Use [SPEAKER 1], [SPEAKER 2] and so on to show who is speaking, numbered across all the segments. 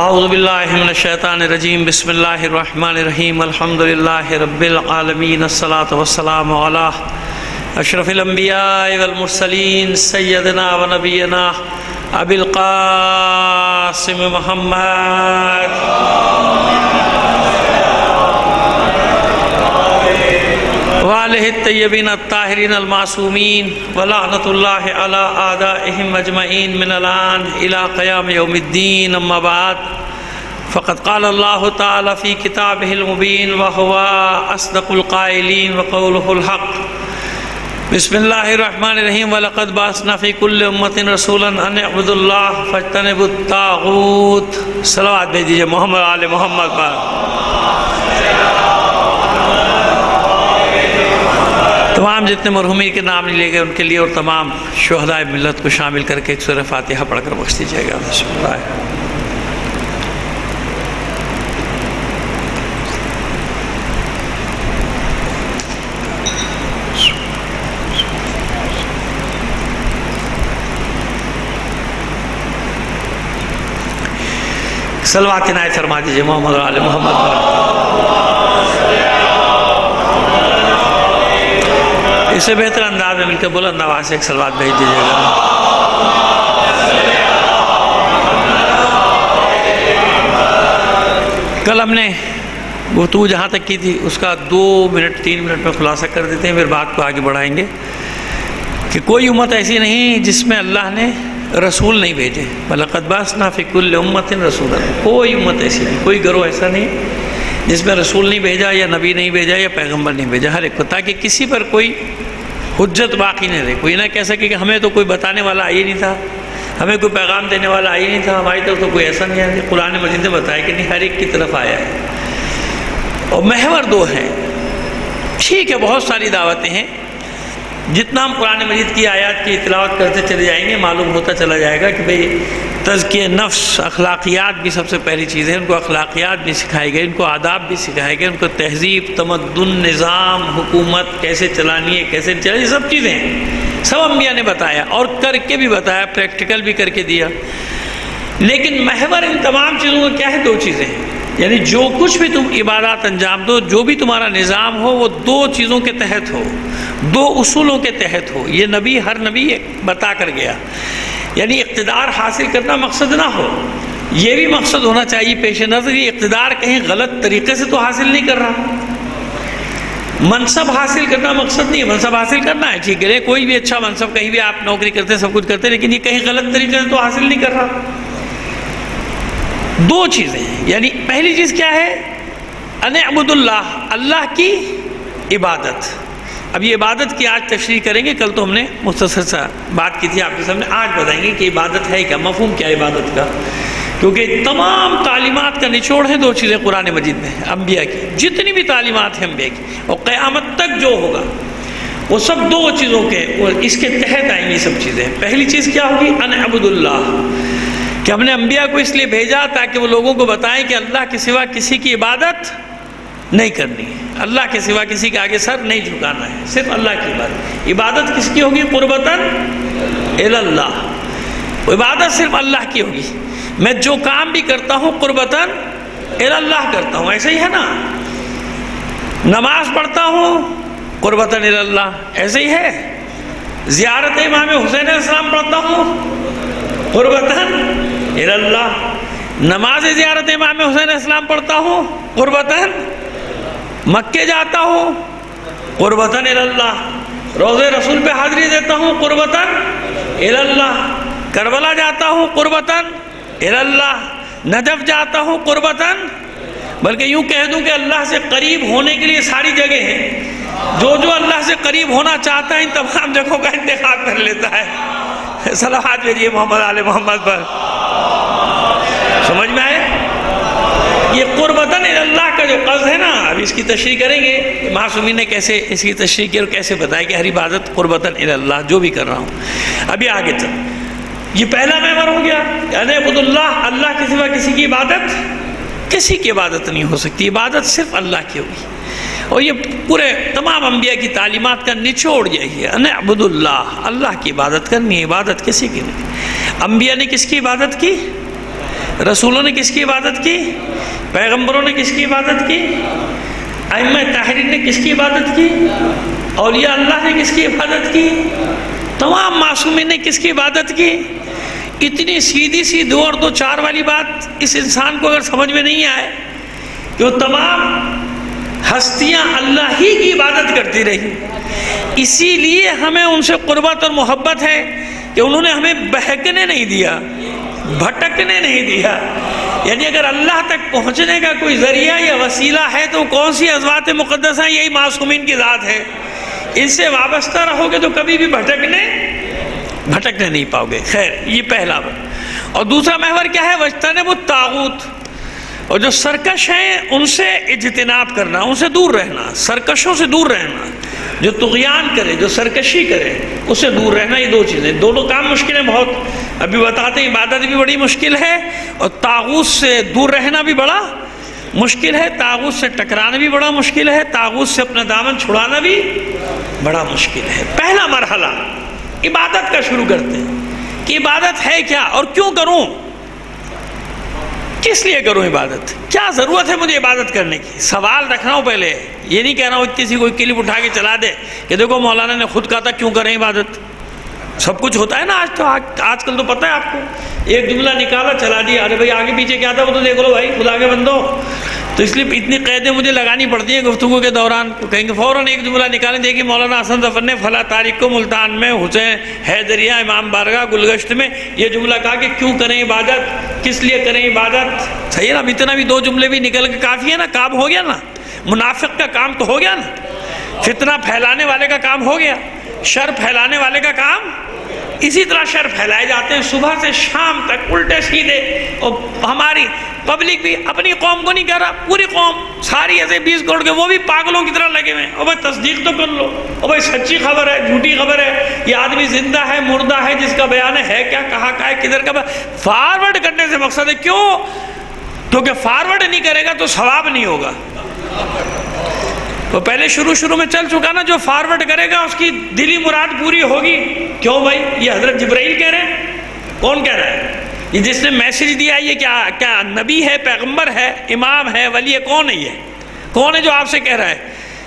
[SPEAKER 1] اعوذ باللہ من الشیطان الرجیم بسم اللہ الرحمن الرحیم الحمد للہ رب العالمین الصلاۃ والسلام علی اشرف الانبیاء والمرسلین سیدنا و نبینا ابی القاسم محمد وآلہ الطیبین الطاہرین المعصومین ولعنۃ اللہ علی اعدائہم اجمعین من الآن الی قیام یوم الدین اما بعد فقد قال اللہ تعالی فی کتابہ المبین وہو اصدق القائلین وقولہ الحق بسم اللہ الرحمن الرحیم وَلَقَدْ بَعَثْنَا فِي كُلِّ أُمَّةٍ رَسُولًا أَنِ اعْبُدُوا اللَّهَ فَاجْتَنِبُوا الطَّاغُوتَ صلوات بھیجیے محمد آل محمد پر۔ تمام جتنے مرحومین کے نام لیے گئے ان کے لیے اور تمام شہداء ملت کو شامل کر کے ایک سورہ فاتحہ پڑھ کر بخش دیجیے گا۔ بسم اللہ۔ صلوات عنایت فرما دیجیے محمد آل محمد پر۔ اس سے بہتر انداز میں مل کے بلند آواز سے ایک صلوات بھیج دیجیے گا۔ کل ہم نے گفتگو جہاں تک کی تھی اس کا 2 منٹ 3 منٹ میں خلاصہ کر دیتے ہیں، پھر بات کو آگے بڑھائیں گے کہ کوئی امت ایسی نہیں جس میں اللہ نے رسول نہیں بھیجے۔ وَلَقَدْ بَعَثْنَا فِي كُلِّ أُمَّةٍ رَسُولًا، کوئی امت ایسی نہیں، کوئی گروہ ایسا نہیں جس میں رسول نہیں بھیجا یا نبی نہیں بھیجا یا پیغمبر نہیں بھیجا، ہر ایک کو، تاکہ کسی پر کوئی حجت باقی نہ رہے، کوئی نہ کہہ سکے کہ ہمیں تو کوئی بتانے والا آئی نہیں تھا، ہمیں کوئی پیغام دینے والا آئی نہیں تھا، ہماری طرف تو کوئی ایسا نہیں آیا۔ قرآن مجید نے بتایا کہ نہیں، ہر ایک کی طرف آیا ہے، اور محور 2 ہیں۔ ٹھیک ہے، بہت ساری دعوتیں ہیں، جتنا ہم قرآن مجید کی آیات کی تلاوت کرتے چلے جائیں گے معلوم ہوتا چلا جائے گا کہ بھئی تزکیہ نفس، اخلاقیات بھی سب سے پہلی چیز ہے، ان کو اخلاقیات بھی سکھائی گئی، ان کو آداب بھی سکھائے گئے، ان کو تہذیب، تمدن، نظام، حکومت کیسے چلانی ہے، کیسے چلانی، یہ سب چیزیں ہیں، سب انبیاء نے بتایا اور کر کے بھی بتایا، پریکٹیکل بھی کر کے دیا۔ لیکن محور ان تمام چیزوں کا کیا ہے؟ 2 چیزیں ہیں، یعنی جو کچھ بھی تم عبادات انجام دو، جو بھی تمہارا نظام ہو، وہ 2 چیزوں کے تحت ہو، 2 اصولوں کے تحت ہو۔ یہ نبی، ہر نبی بتا کر گیا، یعنی اقتدار حاصل کرنا مقصد نہ ہو، یہ بھی مقصد ہونا چاہیے پیش نظر، یہ اقتدار کہیں غلط طریقے سے تو حاصل نہیں کر رہا۔ منصب حاصل کرنا مقصد نہیں ہے، منصب حاصل کرنا ہے ٹھیک ہے، کوئی بھی اچھا منصب، کہیں بھی آپ نوکری کرتے سب کچھ کرتے، لیکن یہ کہیں غلط طریقے سے تو حاصل نہیں کر رہا۔ 2 چیزیں ہیں، یعنی پہلی چیز کیا ہے؟ ان اعبدوا اللہ، اللہ کی عبادت۔ اب یہ عبادت کی آج تشریح کریں گے، کل تو ہم نے مختصر سا بات کی تھی آپ کے سامنے، آج بتائیں گے کہ عبادت ہے کیا، مفہوم کیا ہے عبادت کا، کیونکہ تمام تعلیمات کا نچوڑ ہے 2 چیزیں قرآن مجید میں، انبیاء کی جتنی بھی تعلیمات ہیں انبیاء کی، اور قیامت تک جو ہوگا وہ سب 2 چیزوں کے، اس کے تحت آئیں گی سب چیزیں۔ پہلی چیز کیا ہوگی؟ ان اعبدوا اللہ، کہ ہم نے انبیاء کو اس لیے بھیجا تاکہ وہ لوگوں کو بتائیں کہ اللہ کے سوا کسی کی عبادت نہیں کرنی ہے، اللہ کے سوا کسی کے آگے سر نہیں جھکانا ہے، صرف اللہ کی عبادت۔ عبادت کس کی ہوگی؟ قربتاً الی اللہ، عبادت صرف اللہ کی ہوگی۔ میں جو کام بھی کرتا ہوں قربتاً الی اللہ کرتا ہوں، ایسے ہی ہے نا، نماز پڑھتا ہوں قربتاً الی اللہ، ایسے ہی ہے، زیارت امام حسین علیہ السلام پڑھتا ہوں قربتاً الی اللہ، نماز زیارت امام حسین علیہ السلام پڑھتا ہوں قربتاً، مکے جاتا ہوں قربتاً الی اللہ، روضہ رسول پہ حاضری دیتا ہوں قربتاً الی اللہ، کربلا جاتا ہوں قربتاً الی اللہ، نجف جاتا ہوں قربتاً، بلکہ یوں کہہ دوں کہ اللہ سے قریب ہونے کے لیے ساری جگہ ہیں، جو اللہ سے قریب ہونا چاہتا ہے ان تمام جگہوں کا انتخاب کر لیتا ہے۔ صلوات بھیجیے محمد آل محمد پر۔ سمجھ میں آئے؟ یہ قربتاً الی اللہ کا جو قصد ہے نا، اب اس کی تشریح کریں گے، معصومین نے کیسے اس کی تشریح کی اور کیسے بتایا کہ ہر عبادت قربتاً الی اللہ جو بھی کر رہا ہوں۔ ابھی آگے چل، یہ پہلا محور ہو گیا، یعنی عبد اللہ، اللہ کے سوا کسی کی عبادت، کسی کی عبادت نہیں ہو سکتی، عبادت صرف اللہ کی ہوگی۔ اور یہ پورے تمام انبیاء کی تعلیمات کا نچوڑ یہی ہے، ان اعبدوا اللہ، اللہ کی عبادت کرنی ہے، عبادت کسی کی نہیں۔ انبیاء نے کس کی عبادت کی؟ رسولوں نے کس کی عبادت کی؟ پیغمبروں نے کس کی عبادت کی؟ ائمہ طاہرین نے کس کی عبادت کی؟ اولیاء اللہ نے کس کی عبادت کی؟ تمام معصومین نے کس کی عبادت کی؟ اتنی سیدھی سی 2 اور 2 4 والی بات اس انسان کو اگر سمجھ میں نہیں آئے کہ وہ تمام ہستیاں اللہ ہی کی عبادت کرتی رہی، اسی لیے ہمیں ان سے قربت اور محبت ہے کہ انہوں نے ہمیں بہکنے نہیں دیا، بھٹکنے نہیں دیا۔ یعنی اگر اللہ تک پہنچنے کا کوئی ذریعہ یا وسیلہ ہے تو کون سی ازواج مقدسہ؟ یہی معصومین کی ذات ہے۔ ان سے وابستہ رہو گے تو کبھی بھی بھٹکنے نہیں پاؤ گے۔ خیر، یہ پہلا بات۔ اور دوسرا محور کیا ہے؟ وجتنب الطاغوت، اور جو سرکش ہیں ان سے اجتناب کرنا، ان سے دور رہنا، سرکشوں سے دور رہنا۔ جو طغیان کرے، جو سرکشی کرے، اس سے دور رہنا۔ یہ 2 چیزیں، دونوں کام مشکل ہیں بہت، ابھی بتاتے ہیں۔ عبادت بھی بڑی مشکل ہے اور طاغوت سے دور رہنا بھی بڑا مشکل ہے، طاغوت سے ٹکرانا بھی بڑا مشکل ہے، طاغوت سے اپنا دامن چھڑانا بھی بڑا مشکل ہے۔ پہلا مرحلہ عبادت کا شروع کرتے ہیں کہ عبادت ہے کیا اور کیوں کروں، کس لیے کروں عبادت، کیا ضرورت ہے مجھے عبادت کرنے کی۔ سوال رکھ رہا ہوں پہلے، یہ نہیں کہہ رہا ہوں کسی کوئی کلپ اٹھا کے چلا دے کہ دیکھو مولانا نے خود کہا تھا کیوں کریں عبادت۔ سب کچھ ہوتا ہے نا آج کل تو پتہ ہے آپ کو، ایک جملہ نکالا چلا دیا، ارے بھائی آگے پیچھے کیا تھا وہ تو دیکھ لو بھائی خدا کے بندو۔ تو اس لیے اتنی قیدیں مجھے لگانی پڑتی ہیں گفتگو کے دوران، تو کہیں گے فوراً ایک جملہ نکالیں، دیکھیں مولانا حسن ظفر نے فلاں تاریخ کو ملتان میں حسین حیدریہ امام بارگاہ گلگشت میں یہ جملہ کہا کہ کیوں کریں عبادت، کس لیے کریں عبادت۔ صحیح ہے نا؟ اتنا بھی 2 جملے بھی نکل کے کافی ہے نا، کام ہو گیا نا، منافق کا کام تو ہو گیا نا، فتنہ پھیلانے والے کا کام ہو گیا، شر پھیلانے والے کا کام۔ اسی طرح شر پھیلائے جاتے ہیں صبح سے شام تک الٹے سیدھے، اور ہماری پبلک بھی اپنی قوم کو نہیں کہہ رہا، پوری قوم ساری ایسے 20 کروڑ کے وہ بھی پاگلوں کی طرح لگے ہوئے ہیں۔ او بھائی تصدیق تو کر لو، او بھائی سچی خبر ہے جھوٹی خبر ہے، یہ آدمی زندہ ہے مردہ ہے، جس کا بیان ہے کیا، کہاں کا ہے، کدھر کا۔ فارورڈ کرنے سے مقصد ہے کیوں؟ کیونکہ فارورڈ نہیں کرے گا تو ثواب نہیں ہوگا۔ تو پہلے شروع میں چل چکا نا، جو فارورڈ کرے گا اس کی دلی مراد پوری ہوگی۔ کیوں بھائی؟ یہ حضرت جبرائیل کہہ رہے ہیں؟ کون کہہ رہا ہے؟ یہ جس نے میسج دیا، یہ کیا نبی ہے، پیغمبر ہے، امام ہے، ولی ہے؟ کون ہے یہ؟ کون ہے جو آپ سے کہہ رہا ہے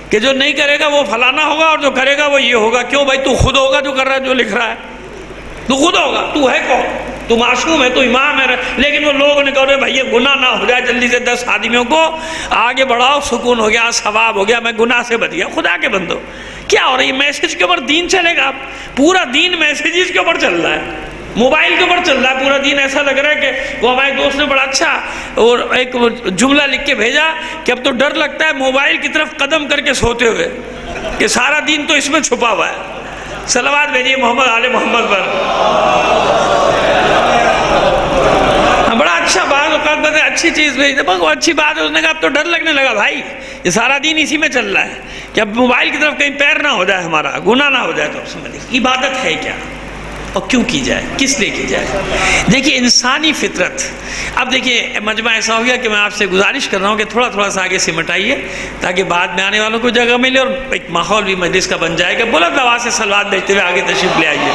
[SPEAKER 1] کہ جو نہیں کرے گا وہ فلانا ہوگا اور جو کرے گا وہ یہ ہوگا؟ کیوں بھائی؟ تو خود ہوگا جو کر رہا ہے، جو لکھ رہا ہے تو خود ہوگا۔ تو ہے کون؟ تو معصوم ہے، تو امام ہے، لیکن وہ لوگ نے کہا بھائی یہ گناہ نہ ہو جائے، جلدی سے 10 آدمیوں کو آگے بڑھاؤ، سکون ہو گیا، ثواب ہو گیا، میں گناہ سے بچ گیا۔ خدا کے بندو، کیا ہو رہا ہے؟ میسج کے اوپر دین چلے گا؟ پورا دین میسیجز کے اوپر چل رہا ہے، موبائل کے اوپر چل رہا ہے پورا دین۔ ایسا لگ رہا ہے کہ وہ ہمارے دوست نے بڑا اچھا اور ایک جملہ لکھ کے بھیجا کہ اب تو ڈر لگتا ہے موبائل کی طرف قدم کر کے سوتے ہوئے، کہ سارا دین تو اس میں چھپا ہوا ہے۔ صلوات بھیجیے محمد آل محمد پر۔ بڑا اچھا، بعض اوقات بس اچھی چیز بھیج دے، وہ اچھی بات ہے۔ اس نے کہا اب تو ڈر لگنے لگا بھائی، یہ سارا دین اسی میں چل رہا ہے کہ اب موبائل کی طرف کہیں پیر نہ ہو جائے، ہمارا گناہ نہ ہو جائے۔ تو سمجھیں عبادت ہے کیا اور کیوں کی جائے، کس لیے کی جائے؟ دیکھیے انسانی فطرت۔ اب دیکھیے مجمع ایسا ہو گیا کہ میں آپ سے گزارش کر رہا ہوں کہ تھوڑا سا آگے سمٹائیے تاکہ بعد میں آنے والوں کو جگہ ملے اور ایک ماحول بھی مجلس کا بن جائے گا۔ بلند آواز سے صلوات بھیجتے ہوئے آگے تشریف لے آئیے۔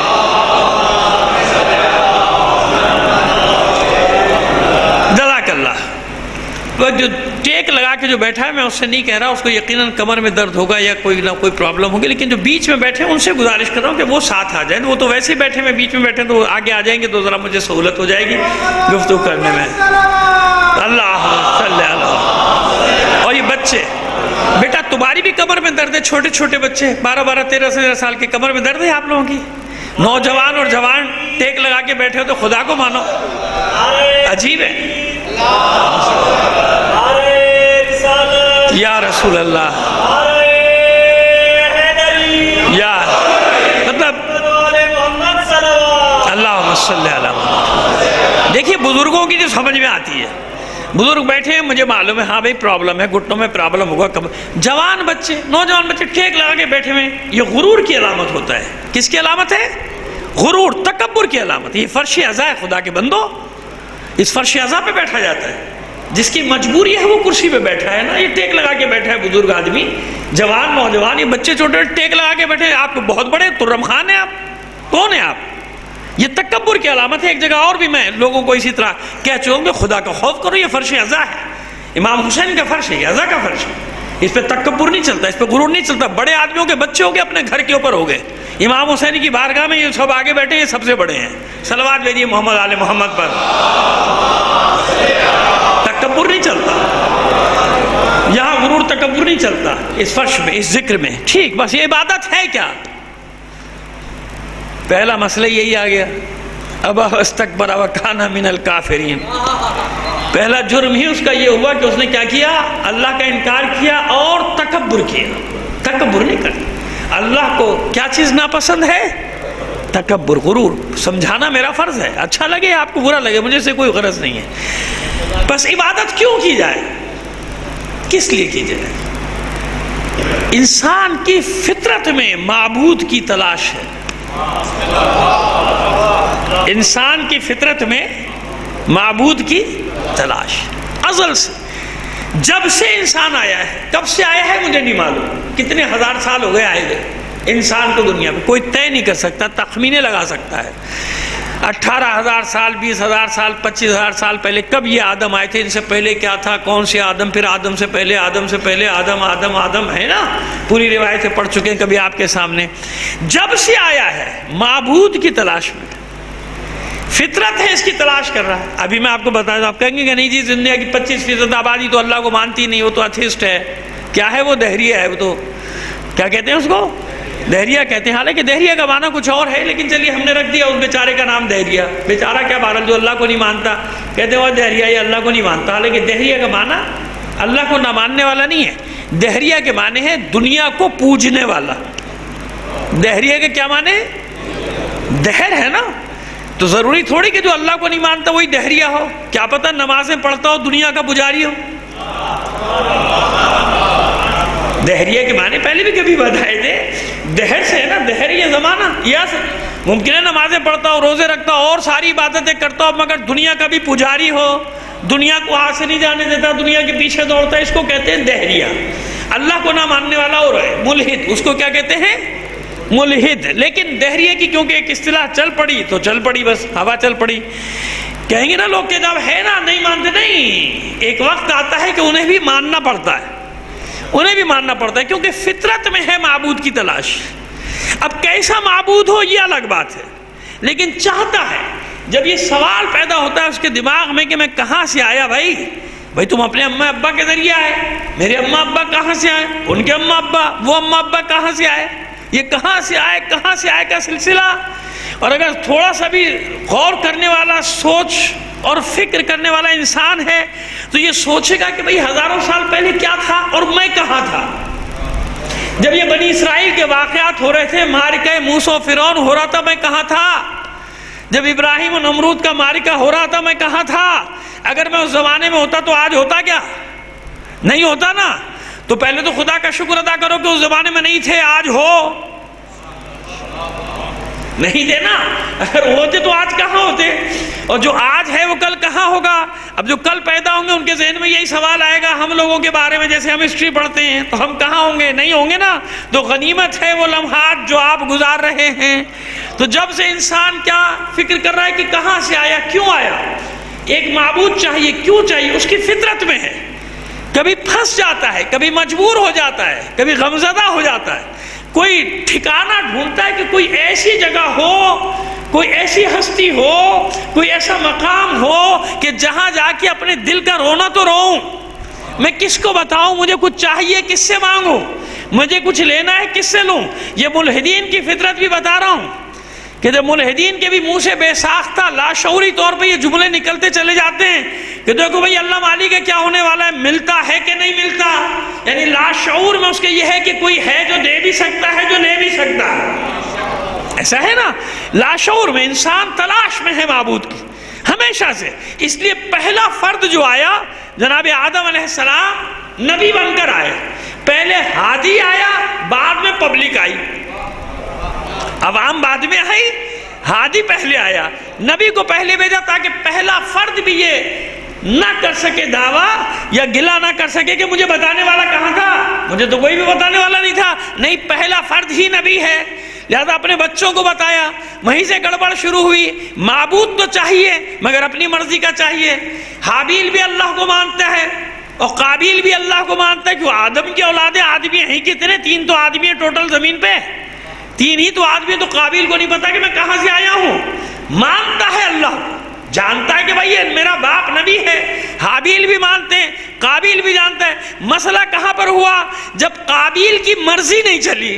[SPEAKER 1] جزاک اللہ۔ وہ جو ٹیک لگا کے جو بیٹھا ہے، میں اس سے نہیں کہہ رہا، اس کو یقیناً کمر میں درد ہوگا یا کوئی نہ کوئی پرابلم ہوگی، لیکن جو بیچ میں بیٹھے ہیں ان سے گزارش کر رہا ہوں کہ وہ ساتھ آ جائیں۔ وہ تو ویسے ہی بیٹھے ہیں، بیچ میں بیٹھے ہیں تو آگے آ جائیں گے تو ذرا مجھے سہولت ہو جائے گی گفتگو کرنے میں۔ اللہ صلی اللہ۔ اور یہ بچے، بیٹا تمہاری بھی کمر میں درد ہے، چھوٹے چھوٹے بچے 12 13 سال کے، کمر میں درد ہے آپ لوگوں کی؟ نوجوان اور جوان ٹیک لگا کے بیٹھے ہو تو خدا کو مانو، عجیب ہے۔ یا رسول اللہ، یا مطلب اللہم صلی علی محمد۔ دیکھیے بزرگوں کی جو سمجھ میں آتی ہے، بزرگ بیٹھے ہیں، مجھے معلوم ہے ہاں بھائی پرابلم ہے، گھٹنوں میں پرابلم ہوگا، جوان بچے، نوجوان بچے ٹیک لگا کے بیٹھے ہوئے، یہ غرور کی علامت ہوتا ہے۔ کس کی علامت ہے؟ غرور، تکبر کی علامت۔ یہ فرش عزا ہے خدا کے بندو، اس فرش عزا پہ بیٹھا جاتا ہے، جس کی مجبوری ہے وہ کرسی پہ بیٹھا ہے نا، یہ ٹیک لگا کے بیٹھا ہے بزرگ آدمی، جوان نوجوان، یہ بچے چھوٹے ٹیک لگا کے بیٹھے۔ آپ کو بہت بڑے ترم خان ہیں، آپ کون ہیں؟ آپ یہ تکبر کی علامت ہے. ایک جگہ اور بھی میں لوگوں کو اسی طرح کہہ چکا ہوں کہ خدا کا خوف کرو، یہ فرش عزا ہے، امام حسین کا فرش ہے، یہ عزا کا فرش ہے. اس پہ تکبر نہیں چلتا، اس پہ غرور نہیں چلتا. بڑے آدمیوں کے بچے ہو گئے اپنے گھر کے اوپر ہو گئے، امام حسین کی بارگاہ میں یہ سب آگے بیٹھے، یہ سب سے بڑے ہیں. صلوات بھیجیے محمد آل محمد پر. تکبر نہیں چلتا یہاں، غرور تکبر نہیں چلتا اس فرش میں، اس ذکر میں. ٹھیک، بس یہ عبادت ہے کیا؟ پہلا مسئلہ یہی آ گیا، ابا واستکبر وکان من الکافرین. پہلا جرم ہی اس کا یہ ہوا کہ اس نے کیا کیا؟ اللہ کا انکار کیا اور تکبر کیا. تکبر نہیں کرتا. اللہ کو کیا چیز ناپسند ہے؟ تکبر، غرور. سمجھانا میرا فرض ہے، اچھا لگے آپ کو برا لگے مجھے سے کوئی غرض نہیں ہے. بس عبادت کیوں کی جائے؟ کس لیے کی جائے؟ انسان کی فطرت میں معبود کی تلاش ہے. انسان کی فطرت میں معبود کی تلاش ازل سے، جب سے انسان آیا ہے. کب سے آیا ہے مجھے نہیں معلوم، کتنے ہزار سال ہو گئے آئے گئے انسان کو دنیا میں، کوئی طے نہیں کر سکتا، تخمینے لگا سکتا ہے. 18,000 سال، 20,000 سال، 25,000 سال پہلے کب یہ آدم آئے تھے، ان سے پہلے کیا تھا، کون سے آدم، پھر آدم سے پہلے آدم سے پہلے آدم آدم آدم، ہے نا، پوری روایتیں پڑھ چکے ہیں کبھی آپ کے سامنے. جب سے آیا ہے معبود کی تلاش میں، فطرت ہے اس کی تلاش کر رہا ہے. ابھی میں آپ کو بتا دوں، آپ کہیں گے کہ نہیں جی دنیا کی 25% آبادی تو اللہ کو مانتی نہیں، وہ تو ایتھسٹ ہے. کیا ہے وہ؟ دہریہ ہے. وہ تو کیا کہتے ہیں اس کو؟ دہریہ کہتے ہیں. حالانکہ دہریہ کا معنی کچھ اور ہے، لیکن چلیے ہم نے رکھ دیا اس بیچارے کا نام دہریہ. بیچارہ کیا، بہرحال جو اللہ کو نہیں مانتا کہتے ہیں وہ دہریہ، یہ اللہ کو نہیں مانتا. حالانکہ دہریہ کا معنی اللہ کو نہ ماننے والا نہیں ہے. دہریہ کے معنی ہے دنیا کو پوجنے والا. دہریہ کے کیا معنی؟ دہر ہے نا، تو ضروری تھوڑی کہ جو اللہ کو نہیں مانتا وہی دہریہ ہو. کیا پتہ نمازیں پڑھتا ہو دنیا کا پجاری ہو. دہریہ کے معنی پہلے بھی کبھی بتائے تھے، دہر سے ہے نا، دہر یہ زمانہ. یہ ممکن ہے نمازیں پڑھتا ہو، روزے رکھتا ہو اور ساری عبادتیں کرتا ہو، مگر دنیا کا بھی پجاری ہو، دنیا کو ہاتھ سے نہیں جانے دیتا، دنیا کے پیچھے دوڑتا ہے، اس کو کہتے ہیں دہریہ. اللہ کو نہ ماننے والا اور ہے ملحد، اس کو کیا کہتے ہیں؟ ملحد. لیکن دہریہ کی کیونکہ ایک اصطلاح چل پڑی تو چل پڑی، بس ہوا چل پڑی. کہیں گے نا لوگ کہ جب ہے نا نہیں مانتے. نہیں، ایک وقت آتا ہے کہ انہیں بھی ماننا پڑتا ہے، انہیں بھی ماننا پڑتا ہے، کیونکہ فطرت میں ہے معبود کی تلاش. اب کیسا معبود ہو یہ الگ بات ہے، لیکن چاہتا ہے. جب یہ سوال پیدا ہوتا ہے اس کے دماغ میں کہ میں کہاں سے آیا بھائی تم اپنے اماں ابا کے ذریعے آئے، میرے اماں ابا کہاں سے آئے، ان کے اماں ابا، وہ اماں ابا کہاں سے آئے، یہ کہاں سے آئے کا سلسلہ. اور اگر تھوڑا سا بھی غور کرنے والا، سوچ اور فکر کرنے والا انسان ہے تو یہ سوچے گا کہ بھئی ہزاروں سال پہلے کیا تھا اور میں کہاں تھا. جب یہ بنی اسرائیل کے واقعات ہو رہے تھے، معرکہ موسیٰ و فرعون ہو رہا تھا، میں کہاں تھا. جب ابراہیم و نمرود کا معرکہ ہو رہا تھا، میں کہاں تھا. اگر میں اس زمانے میں ہوتا تو آج ہوتا کیا؟ نہیں ہوتا نا. تو پہلے تو خدا کا شکر ادا کرو کہ اس زمانے میں نہیں تھے، آج ہو. نہیں تھے نا، اگر ہوتے تو آج کہاں ہوتے. اور جو آج ہے وہ کل کہاں ہوگا. اب جو کل پیدا ہوں گے ان کے ذہن میں یہی سوال آئے گا ہم لوگوں کے بارے میں، جیسے ہم ہسٹری پڑھتے ہیں تو ہم کہاں ہوں گے، نہیں ہوں گے نا. تو غنیمت ہے وہ لمحات جو آپ گزار رہے ہیں. تو جب سے انسان کیا فکر کر رہا ہے کہ کہاں سے آیا، کیوں آیا، ایک معبود چاہیے. کیوں چاہیے؟ اس کی فطرت میں ہے. کبھی پھنس جاتا ہے، کبھی مجبور ہو جاتا ہے، کبھی غمزدہ ہو جاتا ہے. کوئی ٹھکانہ ڈھونڈتا ہے کہ کوئی ایسی جگہ ہو، کوئی ایسی ہستی ہو، کوئی ایسا مقام ہو کہ جہاں جا کے اپنے دل کا رونا تو روؤں. میں کس کو بتاؤں مجھے کچھ چاہیے، کس سے مانگوں، مجھے کچھ لینا ہے کس سے لوں. یہ ملحدین کی فطرت بھی بتا رہا ہوں کہ جب ملحدین کے بھی منہ سے بے ساختہ لاشعوری طور پہ یہ جملے نکلتے چلے جاتے ہیں کہ دیکھو بھئی اللہ مالک ہے، کیا ہونے والا ہے، ملتا ہے کہ نہیں ملتا. یعنی لاشعور میں اس کے یہ ہے کہ کوئی ہے جو دے بھی سکتا ہے، جو لے بھی سکتا ہے. ایسا ہے نا، لاشعور میں انسان تلاش میں ہے معبود کی ہمیشہ سے. اس لیے پہلا فرد جو آیا جناب آدم علیہ السلام نبی بن کر آئے. پہلے ہادی آیا، بعد میں پبلک آئی. عوام بعد میں آئی، ہادی پہلے آیا. نبی کو پہلے بھیجا تاکہ پہلا فرد بھی یہ نہ کر سکے دعویٰ یا گلہ نہ کر سکے کہ مجھے بتانے والا کہاں تھا، مجھے تو کوئی بھی بتانے والا نہیں تھا. نہیں، پہلا فرد ہی نبی ہے. لہذا اپنے بچوں کو بتایا، وہیں سے گڑبڑ شروع ہوئی۔ معبود تو چاہیے مگر اپنی مرضی کا چاہیے۔ حابیل بھی اللہ کو مانتا ہے اور قابیل بھی اللہ کو مانتا ہے، کیوں آدم کی اولادیں آدمی ہیں کتنے؟ 3 تو آدمی ہیں ٹوٹل زمین پہ، 3 ہی تو آدمی، تو قابیل کو نہیں پتا کہ میں کہاں سے آیا ہوں، مانتا ہے اللہ، جانتا ہے کہ بھائی یہ میرا باپ نبی ہے۔ حابیل بھی مانتے ہیں، قابیل بھی جانتا ہے۔ مسئلہ کہاں پر ہوا؟ جب قابیل کی مرضی نہیں چلی،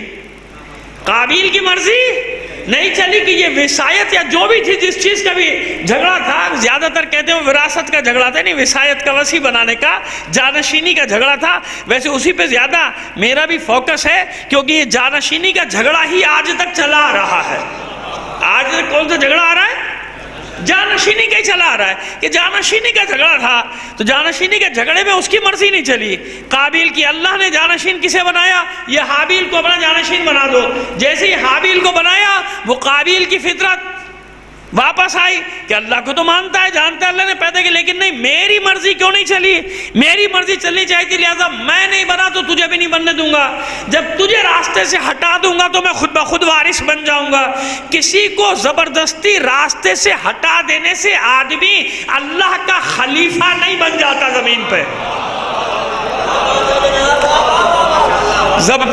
[SPEAKER 1] قابیل کی مرضی نہیں چلی کہ یہ وصایت یا جو بھی تھی، جس چیز کا بھی جھگڑا تھا، زیادہ تر کہتے ہیں وراثت کا جھگڑا تھا، نہیں وصایت کا وسیع بنانے کا، جانشینی کا جھگڑا تھا۔ ویسے اسی پہ زیادہ میرا بھی فوکس ہے، کیونکہ یہ جانشینی کا جھگڑا ہی آج تک چلا آ رہا ہے۔ آج تک کون سا جھگڑا آ رہا ہے؟ جانشینی کا ہی چلا آ رہا ہے کہ جانشینی کا جھگڑا تھا، تو جانشینی کے جھگڑے میں اس کی مرضی نہیں چلی۔ قابیل کی اللہ نے جانشین کسے بنایا؟ یہ حابیل کو اپنا جانشین بنا دو۔ جیسے ہی حابیل کو بنایا، وہ قابیل کی فطرت واپس آئی کہ اللہ کو تو مانتا ہے، جانتا ہے اللہ نے پیدا کیا، لیکن نہیں میری مرضی کیوں نہیں چلی؟ میری مرضی چلنی چاہیے تھی، لہٰذا میں نہیں بنا تو تجھے بھی نہیں بننے دوں گا۔ جب تجھے راستے سے ہٹا دوں گا تو میں خود بخود وارث بن جاؤں گا۔ کسی کو زبردستی راستے سے ہٹا دینے سے آدمی اللہ کا خلیفہ نہیں بن جاتا زمین پہ۔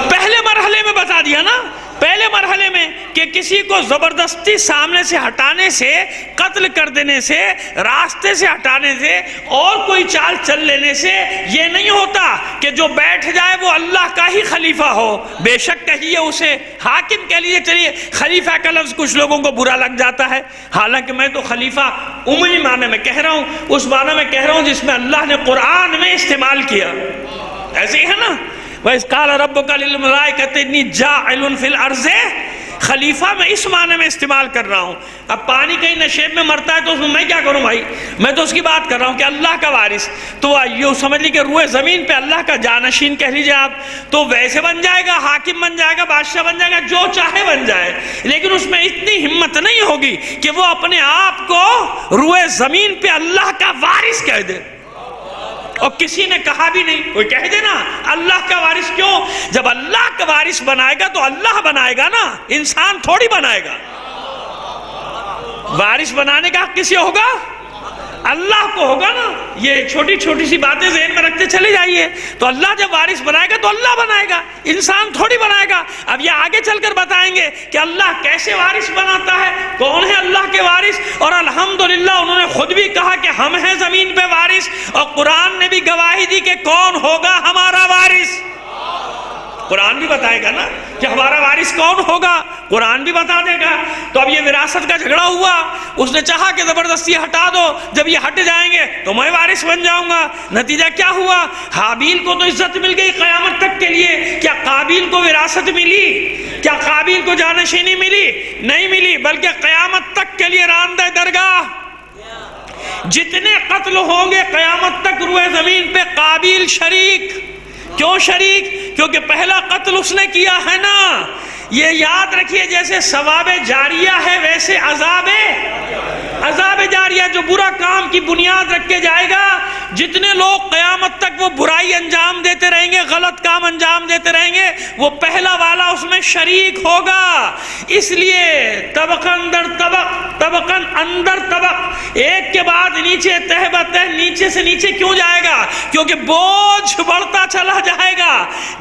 [SPEAKER 1] پہلے مرحلے میں بتا دیا نا، پہلے مرحلے میں کہ کسی کو زبردستی سامنے سے ہٹانے سے، قتل کر دینے سے، راستے سے ہٹانے سے، اور کوئی چال چل لینے سے یہ نہیں ہوتا کہ جو بیٹھ جائے وہ اللہ کا ہی خلیفہ ہو۔ بے شک کہیے اسے حاکم کہہ لیجیے، چلیے خلیفہ کا لفظ کچھ لوگوں کو برا لگ جاتا ہے، حالانکہ میں تو خلیفہ عمومی معنی میں کہہ رہا ہوں، اس معنی میں کہہ رہا ہوں جس میں اللہ نے قرآن میں استعمال کیا۔ ایسے ہی ہے نا، وَإِذْ قَالَ رَبُّكَ لِلْمَلَائِكَةِ إِنِّي جَاعِلٌ فِي الْأَرْضِ، خلیفہ میں اس معنی میں استعمال کر رہا ہوں۔ اب پانی کہیں نشیب میں مرتا ہے تو اس میں کیا کروں بھائی؟ میں تو اس کی بات کر رہا ہوں کہ اللہ کا وارث، تو یہ سمجھ لی کہ روئے زمین پہ اللہ کا جانشین کہہ لیجیے آپ، تو ویسے بن جائے گا، حاکم بن جائے گا، بادشاہ بن جائے گا، جو چاہے بن جائے، لیکن اس میں اتنی ہمت نہیں ہوگی کہ وہ اپنے آپ کو روئے زمین پہ اللہ کا وارث کہہ دے۔ اور کسی نے کہا بھی نہیں، کوئی کہہ دے نا اللہ کا وارث کیوں؟ جب اللہ کا وارث بنائے گا تو اللہ بنائے گا نا، انسان تھوڑی بنائے گا۔ وارث بنانے کا حق کسی ہوگا؟ اللہ کو ہوگا نا۔ یہ چھوٹی چھوٹی سی باتیں ذہن میں رکھتے چلے جائیے، تو اللہ جب وارث بنائے گا تو اللہ بنائے گا، انسان تھوڑی بنائے گا۔ اب یہ آگے چل کر بتائیں گے کہ اللہ کیسے وارث بناتا ہے، کون ہے اللہ کے وارث، اور الحمدللہ انہوں نے خود بھی کہا کہ ہم ہیں زمین پہ وارث، اور قرآن نے بھی گواہی دی کہ کون ہوگا ہمارا وارث۔ قرآن بھی بتائے گا نا کہ ہمارا وارث کون ہوگا، قرآن بھی بتا دے گا۔ تو اب یہ وراثت کا جھگڑا ہوا، اس نے چاہا کہ زبردستی ہٹا دو، جب یہ ہٹ جائیں گے تو میں وارث بن جاؤں گا۔ نتیجہ کیا ہوا؟ حابیل کو تو عزت مل گئی قیامت تک کے لیے، کیا قابیل کو وراثت ملی؟ کیا قابیل کو جانشینی ملی؟ نہیں ملی، بلکہ قیامت تک کے لیے راندہ درگاہ۔ جتنے قتل ہوں گے قیامت تک روئے زمین پہ قابیل شریک۔ کیوں شریک؟ کیونکہ پہلا قتل اس نے کیا ہے نا۔ یہ یاد رکھیے، جیسے ثواب جاریہ ہے ویسے عذاب جاریہ، جو برا کام کی بنیاد رکھ کے جائے گا، جتنے لوگ قیامت تک وہ برائی انجام دیتے رہیں گے، غلط کام انجام دیتے رہیں گے، وہ پہلا والا اس میں شریک ہوگا۔ اس لیے طبقاً در طبق، طبقاً اندر طبق، ایک کے بعد نیچے، تہ بتہ، نیچے سے نیچے کیوں جائے گا؟ کیونکہ بوجھ بڑھتا چلا جائے گا۔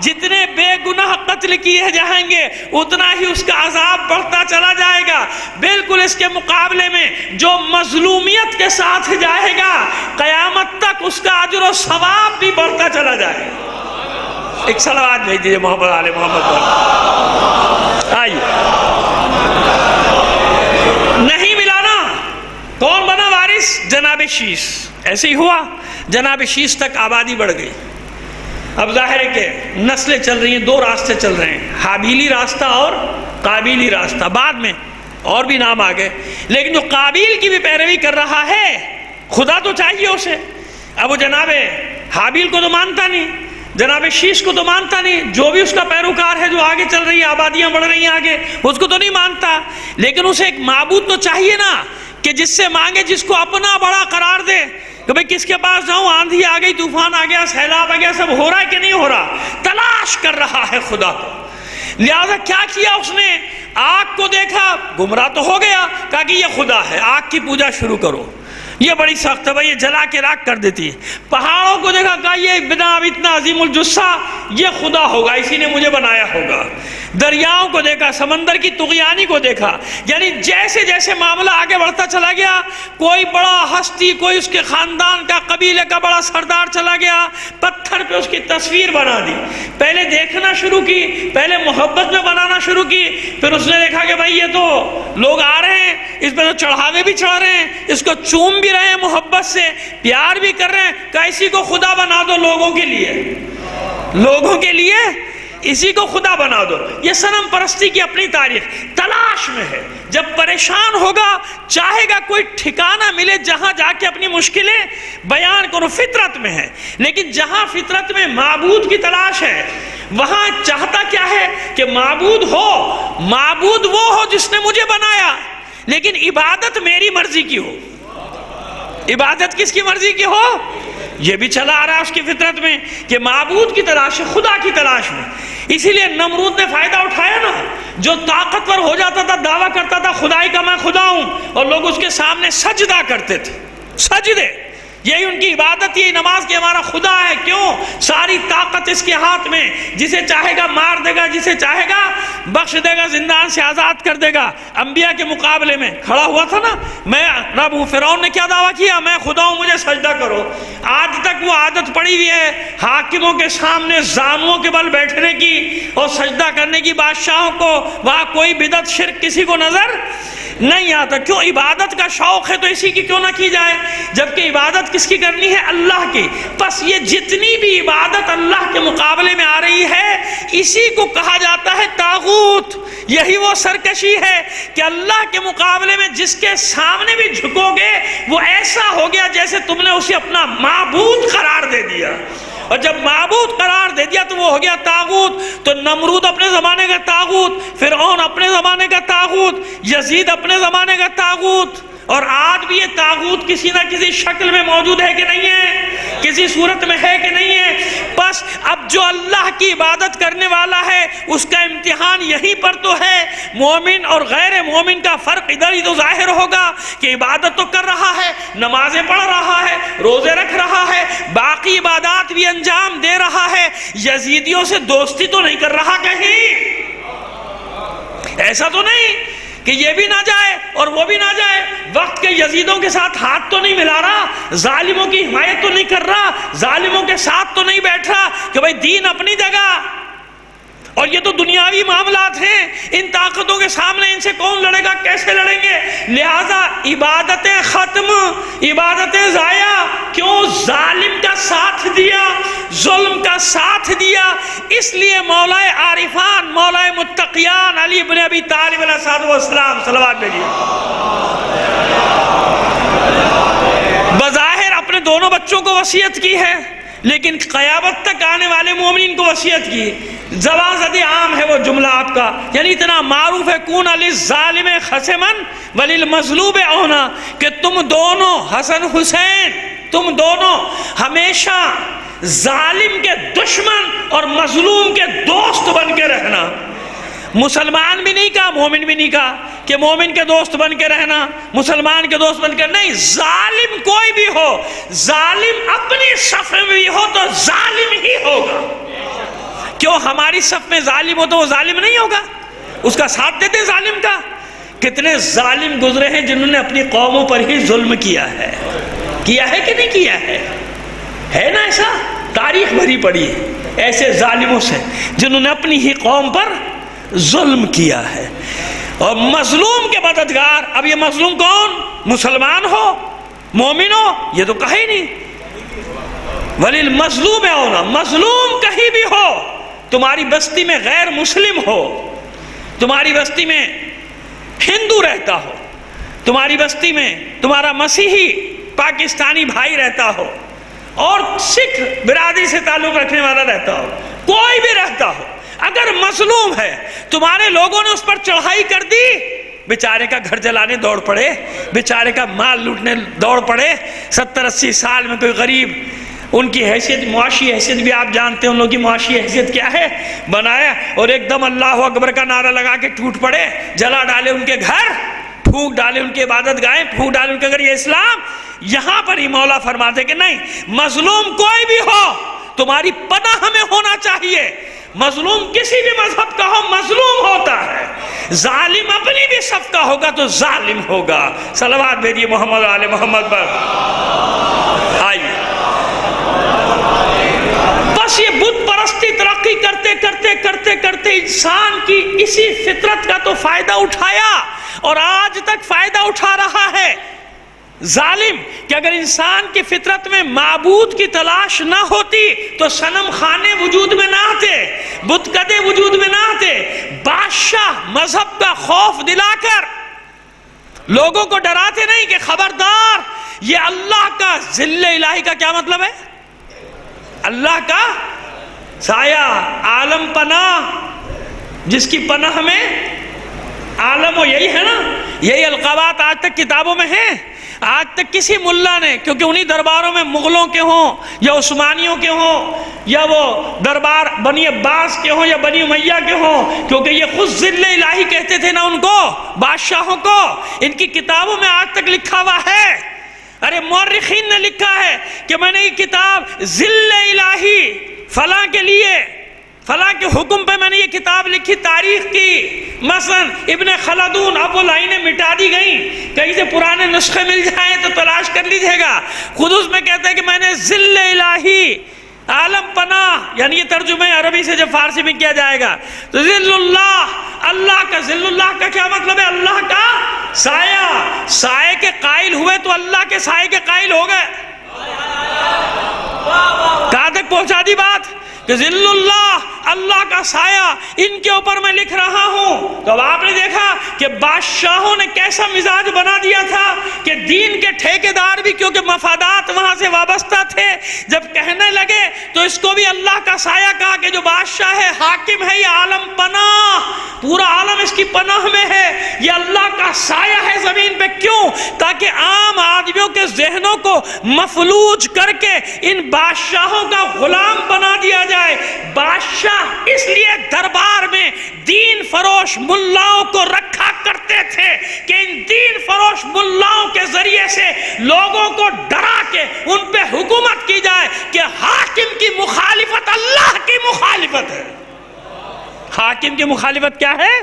[SPEAKER 1] جتنے بے گناہ قتل کیے جائیں گے اتنا ہی اس کا عذاب بڑھتا چلا جائے گا۔ بالکل اس کے مقابلے میں جو مظلومیت کے ساتھ جائے گا، قیامت تک اس کا اجر و ثواب بھی بڑھتا چلا جائے گا۔ ایک صلوات بھیج دیجیے محمد آل محمد پر۔ آئیے، نہیں ملانا، کون بنا وارث؟ جناب شیش۔ ایسے ہی ہوا، جناب شیش تک آبادی بڑھ گئی۔ اب ظاہر ہے کہ نسلیں چل رہی ہیں، 2 راستے چل رہے ہیں، حابیلی راستہ اور قابیلی راستہ۔ بعد میں اور بھی نام آ گئے، لیکن جو قابیل کی بھی پیروی کر رہا ہے، خدا تو چاہیے اسے۔ اب وہ جناب حابیل کو تو مانتا نہیں، جناب شیش کو تو مانتا نہیں، جو بھی اس کا پیروکار ہے، جو آگے چل رہی ہے، آبادیاں بڑھ رہی ہیں آگے، اس کو تو نہیں مانتا۔ لیکن اسے ایک معبود تو چاہیے نا، کہ جس سے مانگے، جس کو اپنا بڑا قرار دے، کہ بھئی کس کے پاس جاؤں، آندھی آ گئی، طوفان آ گیا، سیلاب آ گیا، سب ہو رہا ہے کہ نہیں ہو رہا؟ تلاش کر رہا ہے خدا کو۔ لہذا کیا کیا اس نے؟ آگ کو دیکھا گمراہ تو ہو گیا، کہا کہ یہ خدا ہے، آگ کی پوجا شروع کرو، یہ بڑی سخت ہے بھائی، یہ جلا کے راکھ کر دیتی ہے۔ پہاڑوں کو دیکھا، کہا یہ بنا اتنا عظیم الجثہ یہ خدا ہوگا، اسی نے مجھے بنایا ہوگا۔ دریاؤں کو دیکھا، سمندر کی طغیانی کو دیکھا، یعنی جیسے جیسے معاملہ آگے بڑھتا چلا گیا، کوئی بڑا ہستی، کوئی اس کے خاندان کا، قبیلے کا بڑا سردار چلا گیا، پتھر پہ اس کی تصویر بنا دی، پہلے دیکھنا شروع کی، پہلے محبت میں بنانا شروع کی، پھر اس نے دیکھا کہ بھائی یہ تو لوگ آ رہے ہیں، اس پہ تو چڑھاوے بھی چڑھ رہے ہیں، اس کو چوم بھی رہے ہیں، محبت سے پیار بھی کر رہے ہیں، کہ اسی کو خدا بنا دو لوگوں کے لیے، لوگوں کے لیے اسی کو خدا بنا دو۔ یہ صنم پرستی کی اپنی تاریخ تلاش میں ہے، جب پریشان ہوگا چاہے گا کوئی ٹھکانہ ملے جہاں جا کے اپنی مشکلیں بیان کرو، فطرت میں ہے، لیکن جہاں فطرت میں معبود کی تلاش ہے وہاں چاہتا کیا ہے کہ معبود ہو، معبود وہ ہو جس نے مجھے بنایا، لیکن عبادت میری مرضی کی ہو۔ عبادت کس کی مرضی کی ہو؟ یہ بھی چلا آ رہا ہے اس کی فطرت میں کہ معبود کی تلاش ہے، خدا کی تلاش میں۔ اسی لیے نمرود نے فائدہ اٹھایا نا، جو طاقتور ہو جاتا تھا دعویٰ کرتا تھا خدائی کا میں خدا ہوں، اور لوگ اس کے سامنے سجدہ کرتے تھے، سجدے، یہی ان کی عبادت، یہی نماز کہ ہمارا خدا ہے۔ کیوں؟ ساری طاقت اس کے ہاتھ میں، جسے چاہے گا مار دے گا، جسے چاہے گا بخش دے گا، زندان سے آزاد کر دے گا۔ انبیاء کے مقابلے میں کھڑا ہوا تھا نا، میں رب ہوں۔ فرعون نے کیا دعویٰ کیا؟ میں خدا ہوں، مجھے سجدہ کرو۔ آج تک وہ عادت پڑی ہوئی ہے حاکموں کے سامنے زانوؤں کے بل بیٹھنے کی اور سجدہ کرنے کی، بادشاہوں کو، وہاں کوئی بدعت شرک کسی کو نظر نہیں آتا۔ کیوں؟ عبادت کا شوق ہے تو اسی کی کیوں نہ کی جائے، جبکہ عبادت کس کی کرنی ہے؟ اللہ کی۔ بس یہ جتنی بھی عبادت اللہ کے مقابلے میں آ رہی ہے اسی کو کہا جاتا ہے طاغوت۔ یہی وہ سرکشی ہے کہ اللہ کے مقابلے میں جس کے سامنے بھی جھکو گے وہ ایسا ہو گیا جیسے تم نے اسے اپنا معبود قرار دے دیا، اور جب معبود قرار دے دیا تو وہ ہو گیا طاغوت۔ تو نمرود اپنے زمانے کا طاغوت، فرعون اپنے زمانے کا طاغوت، یزید اپنے زمانے کا طاغوت، اور آج بھی یہ طاغوت کسی نہ کسی شکل میں موجود ہے کہ نہیں ہے، کسی صورت میں ہے کہ نہیں ہے۔ بس اب جو اللہ کی عبادت کرنے والا ہے اس کا امتحان یہیں پر تو ہے۔ مومن اور غیر مومن کا فرق ادھر ہی تو ظاہر ہوگا کہ عبادت تو کر رہا ہے، نمازیں پڑھ رہا ہے، روزے رکھ رہا ہے، باقی عبادات بھی انجام دے رہا ہے، یزیدیوں سے دوستی تو نہیں کر رہا کہیں، ایسا تو نہیں کہ یہ بھی نہ جائے اور وہ بھی نہ جائے، وقت کے یزیدوں کے ساتھ ہاتھ تو نہیں ملا رہا، ظالموں کی حمایت تو نہیں کر رہا، ظالموں کے ساتھ تو نہیں بیٹھ رہا کہ بھئی دین اپنی جگہ۔ اور یہ تو دنیاوی معاملات ہیں، ان طاقتوں کے سامنے ان سے کون لڑے گا، کیسے لڑیں گے؟ لہٰذا عبادتیں ختم، عبادتیں ضائع۔ کیوں؟ ظالم کا ساتھ دیا، ظلم کا ساتھ دیا۔ اس لیے مولا عارفان، مولا متقیان علی بن ابی طالب علیہ السلام صلوات بھیجیے، بظاہر اپنے دونوں بچوں کو وصیت کی ہے لیکن قیامت تک آنے والے مومنین کو وصیت کی۔ زبان زدی عام ہے وہ جملہ آپ کا، یعنی اتنا معروف ہے، کون للظالم خصمن وللمظلوم اونا، کہ تم دونوں حسن حسین، تم دونوں ہمیشہ ظالم کے دشمن اور مظلوم کے دوست بن کے رہنا۔ مسلمان بھی نہیں کہا، مومن بھی نہیں کہا کہ مومن کے دوست بن کے رہنا، مسلمان کے دوست بن کے نہیں، ظالم کوئی بھی ہو، ظالم اپنی صف میں بھی ہو تو ظالم ہی ہوگا۔ کیوں؟ ہماری صف میں ظالم ہو تو وہ ظالم نہیں ہوگا، اس کا ساتھ دیتے ظالم کا۔ کتنے ظالم گزرے ہیں جنہوں نے اپنی قوموں پر ہی ظلم کیا ہے کہ نہیں کیا ہے نا ایسا؟ تاریخ بھری پڑی ہے ایسے ظالموں سے جنہوں نے اپنی ہی قوم پر ظلم کیا ہے۔ اور مظلوم کے مددگار، اب یہ مظلوم کون؟ مسلمان ہو، مومن ہو، یہ تو کہا ہی نہیں۔ وللمظلوم ہونا، مظلوم کہیں بھی ہو، تمہاری بستی میں غیر مسلم ہو، تمہاری بستی میں ہندو رہتا ہو، تمہاری بستی میں تمہارا مسیحی پاکستانی بھائی رہتا ہو، اور سکھ برادری سے تعلق رکھنے والا رہتا ہو، کوئی بھی رہتا ہو، اگر مظلوم ہے تمہارے لوگوں نے اس پر چڑھائی کر دی، بیچارے کا گھر جلانے دوڑ پڑے، بیچارے کا مال لوٹنے دوڑ پڑے، 70-80 سال میں کوئی غریب ان کی حیثیت، معاشی حیثیت بھی آپ جانتے ہیں ان لوگوں کی معاشی حیثیت کیا ہے، بنایا اور ایک دم اللہ اکبر کا نعرہ لگا کے ٹوٹ پڑے، جلا ڈالے ان کے گھر، پھونک ڈالے ان کے عبادت گاہیں، پھونک ڈالے ان کے گھر، یہ اسلام؟ یہاں پر ہی مولا فرماتے کہ نہیں، مظلوم کوئی بھی ہو تمہاری پناہ میں ہونا چاہیے۔ مظلوم کسی بھی مذہب کا ہو مظلوم ہوتا ہے، ظالم اپنی بھی صف کا ہوگا تو ظالم ہوگا۔ صلوات بھیجیے محمد آل محمد پر۔ آئیے، بس یہ بت پرستی ترقی کرتے کرتے کرتے کرتے انسان کی اسی فطرت کا تو فائدہ اٹھایا اور آج تک فائدہ اٹھا رہا ہے۔ ظالم کہ اگر انسان کی فطرت میں معبود کی تلاش نہ ہوتی تو صنم خانے وجود میں نہ آتے، بت کدے وجود میں نہ آتے۔ بادشاہ مذہب کا خوف دلا کر لوگوں کو ڈراتے نہیں کہ خبردار، یہ اللہ کا ذل الہی کا کیا مطلب ہے؟ اللہ کا سایہ، عالم پناہ، جس کی پناہ میں عالم، و یہی ہے نا، یہی القابات آج تک کتابوں میں ہیں۔ آج تک کسی ملا نے، کیونکہ انہی درباروں میں مغلوں کے ہوں یا عثمانیوں کے ہوں یا وہ دربار بنی عباس کے ہوں یا بنی امیہ کے ہوں، کیونکہ یہ خود ذل الہی کہتے تھے نا ان کو، بادشاہوں کو، ان کی کتابوں میں آج تک لکھا ہوا ہے۔ ارے مورخین نے لکھا ہے کہ میں نے یہ کتاب ذل الہی فلاں کے لیے، فلاں کے حکم پہ میں نے یہ کتاب لکھی تاریخ کی۔ مثلا ابن خلدون، اب وہ لائنیں مٹا دی گئیں، کہیں سے پرانے نسخے مل جائیں تو تلاش کر لیجئے گا۔ خود اس میں کہتے ہیں کہ میں نے ذل الہی، عالم پناہ، یعنی یہ ترجمہ عربی سے جب فارسی میں کیا جائے گا تو ذل اللہ، اللہ کا، ذل اللہ کا کیا مطلب ہے؟ اللہ کا سایہ۔ سائے کے قائل ہوئے تو اللہ کے سائے کے قائل ہو گئے۔ کہاں تک پہنچا دی بات کہ ذل اللہ، اللہ کا سایہ، ان کے اوپر میں لکھ رہا ہوں۔ تو اب آپ نے دیکھا کہ بادشاہوں نے کیسا مزاج بنا دیا تھا کہ دین کے ٹھیکیدار بھی، کیونکہ مفادات وہاں سے وابستہ تھے، جب کہنے لگے تو اس کو بھی اللہ کا سایہ کہا کہ جو بادشاہ ہے، حاکم ہے، یہ عالم پناہ، پورا عالم اس کی پناہ میں ہے، یہ اللہ کا سایہ ہے زمین پہ۔ کیوں؟ تاکہ عام آدمیوں کے ذہنوں کو مفلوج کر کے ان بادشاہوں کا غلام بنا دیا جائے۔ بادشاہ اس لیے دربار میں دین فروش ملاؤں کو رکھا کرتے تھے کہ ان دین فروش ملاؤں کے ذریعے سے لوگوں کو ڈرا کے ان پہ حکومت کی جائے کہ حاکم کی مخالفت اللہ کی مخالفت ہے۔ حاکم کی مخالفت کیا ہے؟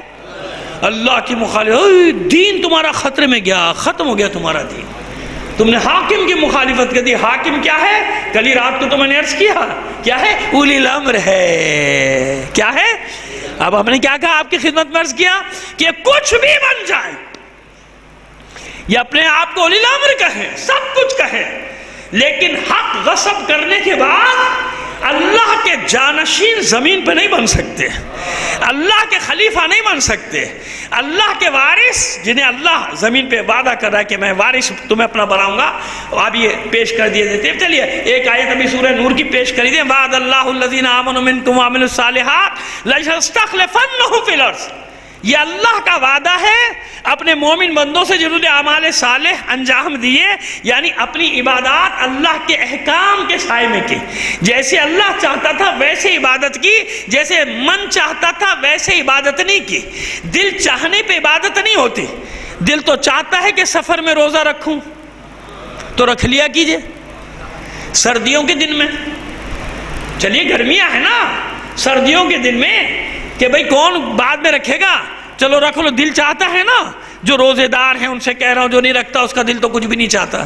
[SPEAKER 1] اللہ کی مخالفت۔ دین تمہارا خطرے میں گیا، ختم ہو گیا تمہارا دین، تم نے حاکم کی مخالفت کر دی۔ حاکم کیا ہے؟ کل ہی رات کو تو میں نے عرض کیا، کیا ہے؟ اولی الامر ہے۔ کیا ہے؟ اب ہم نے کیا کہا آپ کی خدمت میں عرض کیا کہ کچھ بھی بن جائے، یہ اپنے آپ کو اولی الامر کہے، سب کچھ کہے، لیکن حق غصب کرنے کے بعد اللہ کے جانشین زمین پہ نہیں بن سکتے، اللہ کے خلیفہ نہیں بن سکتے، اللہ کے وارث جنہیں اللہ زمین پہ وعدہ کر رہا ہے کہ میں وارث تمہیں اپنا بناؤں گا۔ اب یہ پیش کر دیے دیتے ہیں، چلیے ایک آیت ابھی سورہ نور کی پیش کر دیں، وعد اللہ الذین آمنوا منکم وعملوا الصالحات لَيَسْتَخْلِفَنَّهُمْ فِي الْأَرْضِ۔ یہ اللہ کا وعدہ ہے اپنے مومن بندوں سے جنہوں نے اعمال صالح انجام دیے، یعنی اپنی عبادات اللہ کے احکام کے سائے میں کی، جیسے اللہ چاہتا تھا ویسے عبادت کی، جیسے من چاہتا تھا ویسے عبادت نہیں کی۔ دل چاہنے پہ عبادت نہیں ہوتی، دل تو چاہتا ہے کہ سفر میں روزہ رکھوں تو رکھ لیا کیجئے، سردیوں کے دن میں، چلیے گرمیاں ہیں نا، سردیوں کے دن میں کہ بھئی کون بعد میں رکھے گا، چلو رکھ لو، دل چاہتا ہے نا۔ جو روزے دار ہیں ان سے کہہ رہا ہوں، جو نہیں رکھتا اس کا دل تو کچھ بھی نہیں چاہتا،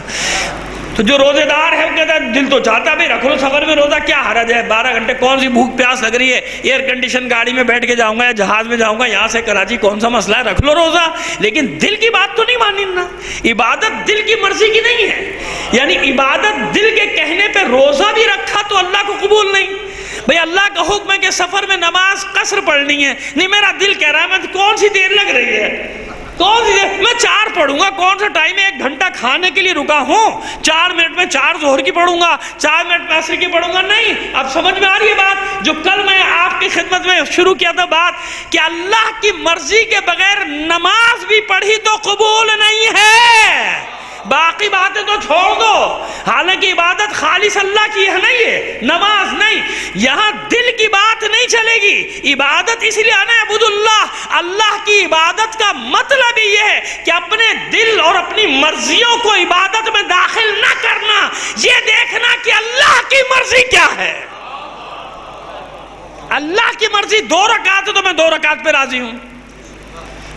[SPEAKER 1] تو جو روزے دار ہے وہ کہتا ہے دل تو چاہتا ہے بھئی رکھ لو، سفر میں روزہ کیا حرج ہے، 12 گھنٹے کون سی بھوک پیاس لگ رہی ہے، ایئر کنڈیشن گاڑی میں بیٹھ کے جاؤں گا یا جہاز میں جاؤں گا یہاں سے کراچی، کون سا مسئلہ ہے، رکھ لو روزہ۔ لیکن دل کی بات تو نہیں مانی نا، عبادت دل کی مرضی کی نہیں ہے، یعنی عبادت دل کے کہنے پہ روزہ بھی رکھا تو اللہ کو قبول نہیں۔ بھئی اللہ کا حکم ہے کہ سفر میں نماز قصر پڑھنی ہے، نہیں میرا دل کہہ رہا ہے میں کون سی دیر لگ رہی ہے، کون سی دیر، میں 4 پڑھوں گا، کون سا ٹائم ہے، 1 گھنٹہ کھانے کے لیے رکا ہوں، 4 منٹ میں 4 ظہر کی پڑھوں گا، 4 منٹ میں عصر کی پڑھوں گا، نہیں۔ اب سمجھ میں آ رہی ہے بات جو کل میں آپ کی خدمت میں شروع کیا تھا بات کہ اللہ کی مرضی کے بغیر نماز بھی پڑھی تو قبول نہیں ہے، باقی باتیں تو چھوڑ دو. حالانکہ عبادت خالص اللہ کی ہے نہیں ہے، نماز نہیں. یہاں دل کی بات نہیں چلے گی. عبادت اس لیے انا اعبد اللہ، اللہ کی عبادت کا مطلب یہ ہے کہ اپنے دل اور اپنی مرضیوں کو عبادت میں داخل نہ کرنا، یہ دیکھنا کہ اللہ کی مرضی کیا ہے. اللہ کی مرضی 2 رکعت ہے تو میں 2 رکعت پہ راضی ہوں.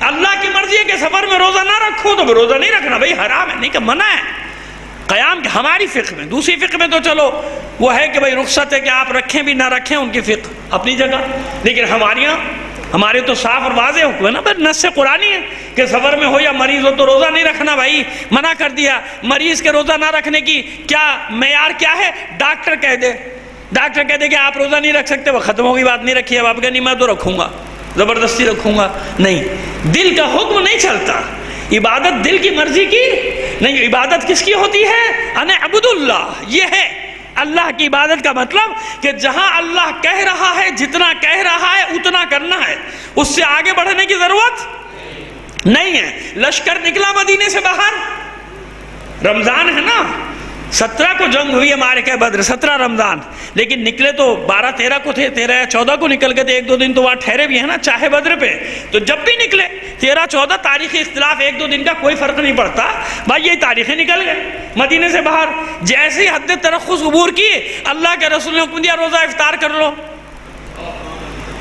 [SPEAKER 1] اللہ کی مرضی ہے کہ سفر میں روزہ نہ رکھوں تو روزہ نہیں رکھنا، بھئی حرام ہے، نہیں کہ منع ہے. قیام ہماری فقہ میں، دوسری فقہ میں تو چلو وہ ہے کہ بھئی رخصت ہے کہ آپ رکھیں بھی نہ رکھیں، ان کی فقہ اپنی جگہ. لیکن ہمارے تو صاف اور واضح حکم ہے نا، بس نص قرآنی ہے کہ سفر میں ہو یا مریض ہو تو روزہ نہیں رکھنا. بھائی منع کر دیا. مریض کے روزہ نہ رکھنے کی کیا معیار کیا ہے؟ ڈاکٹر کہہ دے کہ آپ روزہ نہیں رکھ سکتے، وہ ختم ہوگی بات، نہیں رکھی. اب آپ کہیں نہیں میں تو رکھوں گا، زبردستی رکھوں گا. نہیں، دل کا حکم نہیں چلتا. عبادت دل کی مرضی کی نہیں. عبادت کس کی ہوتی ہے؟ انا اعبد اللہ. یہ ہے اللہ کی عبادت کا مطلب کہ جہاں اللہ کہہ رہا ہے، جتنا کہہ رہا ہے اتنا کرنا ہے، اس سے آگے بڑھنے کی ضرورت نہیں ہے. لشکر نکلا مدینے سے باہر، رمضان ہے نا، 17 کو جنگ ہوئی ہے معرکہ بدر، 17 رمضان. لیکن نکلے تو 12-13 کو تھے، 13 یا 14 کو نکل گئے تھے. 1-2 دن تو وہاں ٹھہرے بھی ہیں نا چاہے بدر پہ. تو جب بھی نکلے 13-14 تاریخی اختلاف 1-2 دن کا کوئی فرق نہیں پڑتا بھائی، یہی تاریخیں نکل گئے مدینے سے باہر. جیسے ہی حد ترخص عبور کی، اللہ کے رسول نے حکم دیا روزہ افطار کر لو.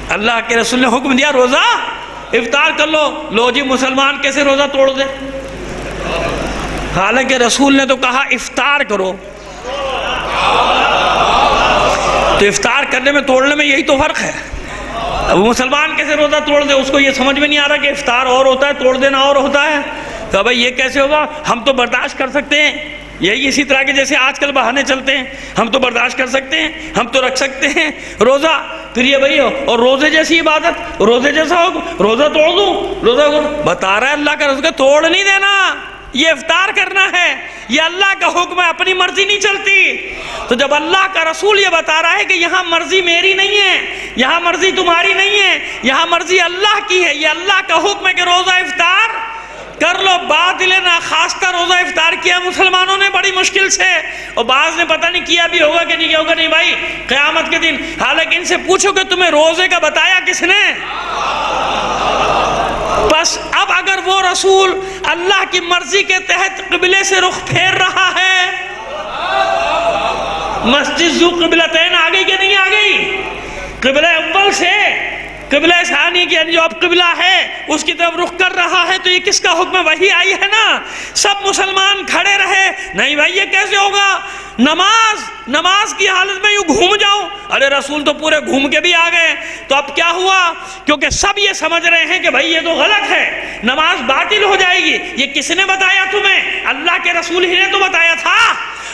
[SPEAKER 1] اللہ کے رسول نے حکم دیا روزہ افطار کر لو. لو جی مسلمان کیسے روزہ توڑ دے؟ حالانکہ رسول نے تو کہا افطار کرو. تو افطار کرنے میں توڑنے میں یہی تو فرق ہے. اب مسلمان کیسے روزہ توڑ دے؟ اس کو یہ سمجھ میں نہیں آ رہا کہ افطار اور ہوتا ہے، توڑ دینا اور ہوتا ہے. تو بھائی یہ کیسے ہوگا؟ ہم تو برداشت کر سکتے ہیں. یہی اسی طرح کے جیسے آج کل بہانے چلتے ہیں، ہم تو برداشت کر سکتے ہیں، ہم تو رکھ سکتے ہیں روزہ. پھر یہ بھائی اور روزے جیسی عبادت، روزے جیسا ہوگا روزہ توڑ دوں. روزہ بتا رہا ہے اللہ کا رسول، توڑ نہیں دینا، یہ افطار کرنا ہے. یہ اللہ کا حکم ہے، اپنی مرضی نہیں چلتی. تو جب اللہ کا رسول یہ بتا رہا ہے کہ یہاں مرضی میری نہیں ہے، یہاں مرضی تمہاری نہیں ہے، یہاں مرضی اللہ کی ہے، یہ اللہ کا حکم ہے کہ روزہ افطار کر لو. باطل ناخواستہ روزہ افطار کیا مسلمانوں نے بڑی مشکل سے، اور بعض نے پتہ نہیں کیا بھی ہوگا کہ نہیں کیا ہوگا. نہیں بھائی قیامت کے دن حالانکہ ان سے پوچھو کہ تمہیں روزے کا بتایا کس نے؟ بس اب اگر وہ رسول اللہ کی مرضی کے تحت قبلے سے رخ پھیر رہا ہے، مسجد ذو قبلتین آ گئی کہ نہیں آ گئی؟ قبلہ اول سے قبلہ ثانی کی جو اب قبلہ ہے اس کی طرف رخ کر رہا ہے. تو یہ کس کا حکم ہے؟ وہی آئی ہے نا. سب مسلمان کھڑے رہے. نہیں بھائی یہ کیسے ہوگا؟ نماز کی حالت میں یوں گھوم جاؤں. ارے رسول تو پورے گھوم کے بھی آ گئے. تو اب کیا ہوا؟ کیونکہ سب یہ سمجھ رہے ہیں کہ بھائی یہ تو غلط ہے، نماز باطل ہو جائے گی. یہ کس نے بتایا تمہیں؟ اللہ کے رسول ہی نے تو بتایا تھا.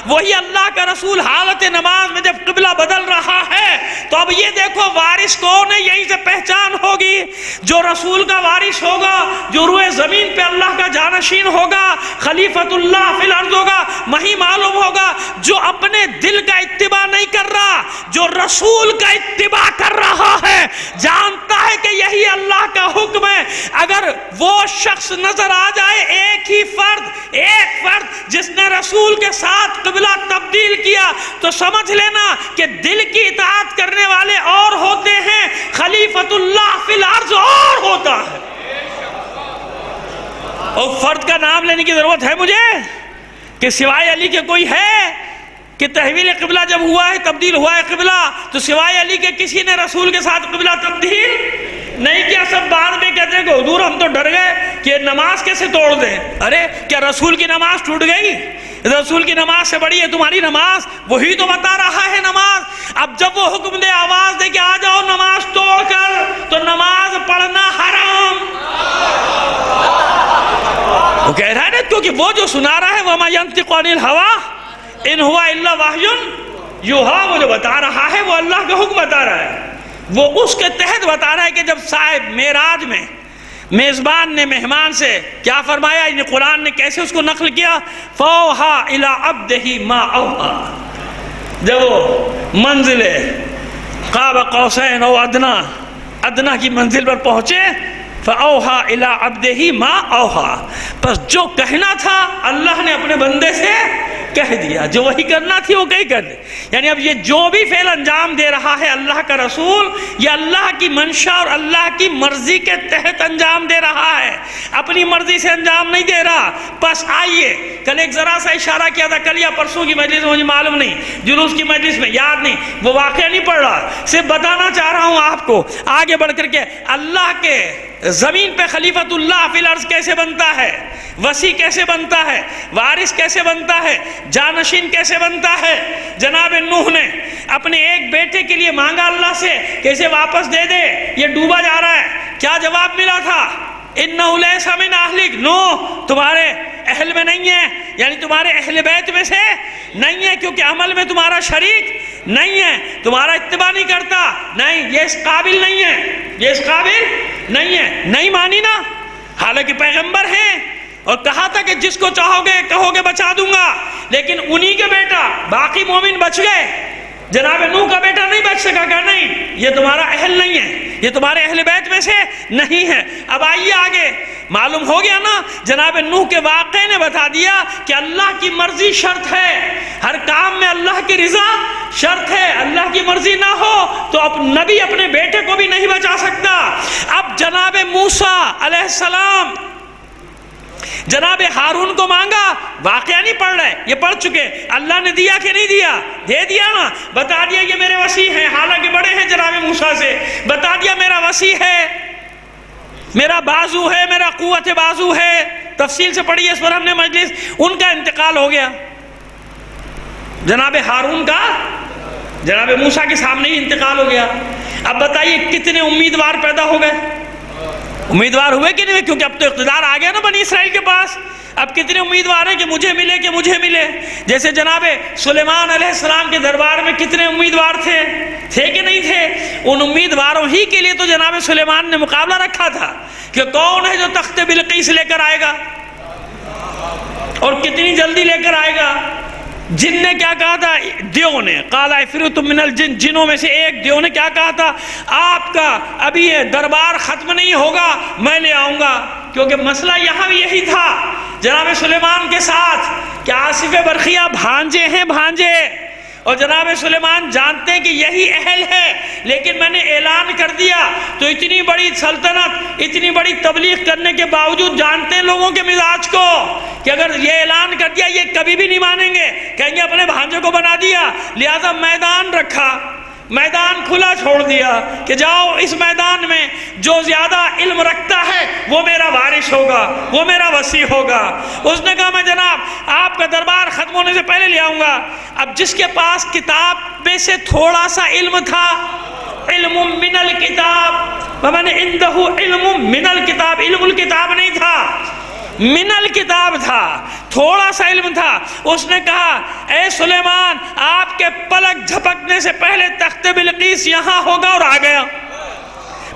[SPEAKER 1] وہی اللہ کا رسول حالت نماز میں جب قبلہ بدل رہا ہے تو اب یہ دیکھو وارث کون ہے، یہیں سے پہچان ہوگی. جو رسول کا وارث ہوگا، جو روئے زمین پہ اللہ کا جانشین ہوگا، خلیفۃ اللہ فی الارض ہوگا، وہی معلوم ہوگا جو اپنے دل کا اتباع نہیں کر رہا، جو رسول کا اتباع کر رہا ہے، جانتا ہے کہ یہی اللہ کا حکم ہے. اگر وہ شخص نظر آ جائے، ایک فرد جس نے رسول کے ساتھ قبلہ تبدیل کیا، تو سمجھ لینا کہ دل کی اطاعت کرنے والے اور ہوتے ہیں، خلیفۃ اللہ فی الارض اور ہوتا ہے. اور فرد کا نام لینے کی ضرورت ہے مجھے کہ سوائے علی کے کوئی ہے کہ تحویل قبلہ جب ہوا ہے، تبدیل ہوا ہے قبلہ، تو سوائے علی کے کسی نے رسول کے ساتھ قبلہ تبدیل نہیں کیا. سب بعد میں کہتے ہیں کہ حضور ہم تو ڈر گئے کہ نماز کیسے توڑ دیں. ارے کیا رسول کی نماز ٹوٹ گئی؟ رسول کی نماز سے بڑی ہے تمہاری نماز. وہی تو بتا رہا ہے نماز. اب جب وہ حکم دے، آواز دے کہ آ جاؤ نماز توڑ کر، تو نماز پڑھنا حرام. وہ کہہ رہا ہے نا، کیونکہ وہ جو سنا رہا ہے وَمَا يَنْطِقُ عَنِ الْهَوَىٰ إِنْ هُوَ إِلَّا وَحْيٌ يُوحَىٰ، وہ جو بتا رہا ہے وہ اللہ کا حکم بتا رہا ہے. وہ اس کے تحت بتا رہا ہے کہ جب صاحب معراج میں میزبان نے مہمان سے کیا فرمایا، ان قرآن نے کیسے اس کو نقل کیا، فَأَوْحَىٰ إِلَىٰ عَبْدِهِ مَا أَوْحَىٰ. جب وہ منزل قاب قوسین او ادنا کی منزل پر پہنچے، فَأَوْحَا إِلَىٰ عَبْدِهِ مَا أَوْحَا، پس جو کہنا تھا اللہ نے اپنے بندے سے کہہ دیا، جو وہی کرنا تھی وہ کہیں کر دے. یعنی اب یہ جو بھی فعل انجام دے رہا ہے اللہ کا رسول، یہ اللہ کی منشا اور اللہ کی مرضی کے تحت انجام دے رہا ہے، اپنی مرضی سے انجام نہیں دے رہا. بس آئیے، کل ایک ذرا سا اشارہ کیا تھا، کل یا پرسوں کی مجلس میں، مجھے معلوم نہیں، جلوس کی مجلس میں یاد نہیں، وہ واقعہ نہیں پڑھ رہا، صرف بتانا چاہ رہا ہوں آپ کو آگے بڑھ کر کے اللہ کے زمین پہ خلیفۃ اللہ فی الارض کیسے بنتا ہے، وسیع کیسے بنتا ہے، وارث کیسے بنتا ہے، جانشین کیسے بنتا ہے. جناب نوح نے اپنے ایک بیٹے کے لیے مانگا اللہ سے کہ اسے واپس دے دے، یہ ڈوبا جا رہا ہے. کیا جواب ملا تھا؟ اِنَّهُ لَيْسَ مِنْ أَهْلِكَ، نوح تمہارے اہل میں نہیں ہے، یعنی تمہارے اہل بیت میں سے نہیں ہے، کیونکہ عمل میں تمہارا شریک نہیں ہے، تمہارا اتباع نہیں کرتا، نہیں، یہ اس قابل نہیں ہے، یہ اس قابل نہیں ہے. نہیں مانی نا، حالانکہ پیغمبر ہیں، اور کہا تھا کہ جس کو چاہو گے کہو گے بچا دوں گا، لیکن انہی کے بیٹا باقی مومن بچ گئے، جناب نوح کا بیٹا نہیں بچ سکا. کہ نہیں، یہ تمہارا اہل نہیں ہے، یہ تمہارے اہل بیت میں سے نہیں ہے. اب آئیے آگے، معلوم ہو گیا نا، جناب نوح کے واقعے نے بتا دیا کہ اللہ کی مرضی شرط ہے، ہر کام میں اللہ کی رضا شرط ہے. اللہ کی مرضی نہ ہو تو اب نبی اپنے بیٹے کو بھی نہیں بچا سکتا. اب جناب موسیٰ علیہ السلام جناب ہارون کو مانگا، واقعہ نہیں پڑھ رہے، یہ پڑھ چکے، اللہ نے دیا کہ نہیں دیا؟ دے دیا نا، بتا دیا یہ میرے وسیع ہیں، حالانکہ بڑے ہیں جناب موسیٰ سے، بتا دیا میرا وسیع ہے، میرا بازو ہے، میرا قوت بازو ہے. تفصیل سے پڑھی اس پر ہم نے مجلس. ان کا انتقال ہو گیا، جناب ہارون کا جناب موسیٰ کے سامنے ہی انتقال ہو گیا. اب بتائیے کتنے امیدوار پیدا ہو گئے؟ امیدوار ہوئے کہ نہیں؟ کیونکہ اب تو اقتدار آ گیا نا بنی اسرائیل کے پاس. اب کتنے امیدوار ہیں کہ مجھے ملے، کہ مجھے ملے؟ جیسے جناب سلیمان علیہ السلام کے دربار میں کتنے امیدوار تھے کہ نہیں تھے؟ ان امیدواروں ہی کے لیے تو جناب سلیمان نے مقابلہ رکھا تھا کہ کون ہے جو تخت بلقیس لے کر آئے گا اور کتنی جلدی لے کر آئے گا. جن نے کیا کہا تھا؟ دیو نے، قال عفریت من الجن، جنوں میں سے ایک دیو نے کیا کہا تھا؟ آپ کا ابھی یہ دربار ختم نہیں ہوگا، میں لے آؤں گا. کیونکہ مسئلہ یہاں بھی یہی تھا جناب سلیمان کے ساتھ کہ آصف برقیہ بھانجے ہیں، بھانجے، اور جناب سلیمان جانتے ہیں کہ یہی اہل ہے، لیکن میں نے اعلان کر دیا تو اتنی بڑی سلطنت، اتنی بڑی تبلیغ کرنے کے باوجود جانتے ہیں لوگوں کے مزاج کو کہ اگر یہ اعلان کر دیا یہ کبھی بھی نہیں مانیں گے، کہیں گے اپنے بھانجے کو بنا دیا. لہذا میدان رکھا، میدان کھلا چھوڑ دیا کہ جاؤ اس میدان میں جو زیادہ علم رکھتا ہے وہ میرا وارث ہوگا، وہ میرا وصی ہوگا. اس نے کہا میں جناب آپ کا دربار ختم ہونے سے پہلے لے آؤں گا. اب جس کے پاس کتاب میں سے تھوڑا سا علم تھا، علم من الکتاب، ومن عنده علم من الکتاب، علم الکتاب نہیں تھا، من الکتاب تھا، تھوڑا سا علم تھا. اس نے کہا اے سلیمان آپ کے پلک جھپکنے سے پہلے تخت بلقیس یہاں ہوگا، اور آ گیا.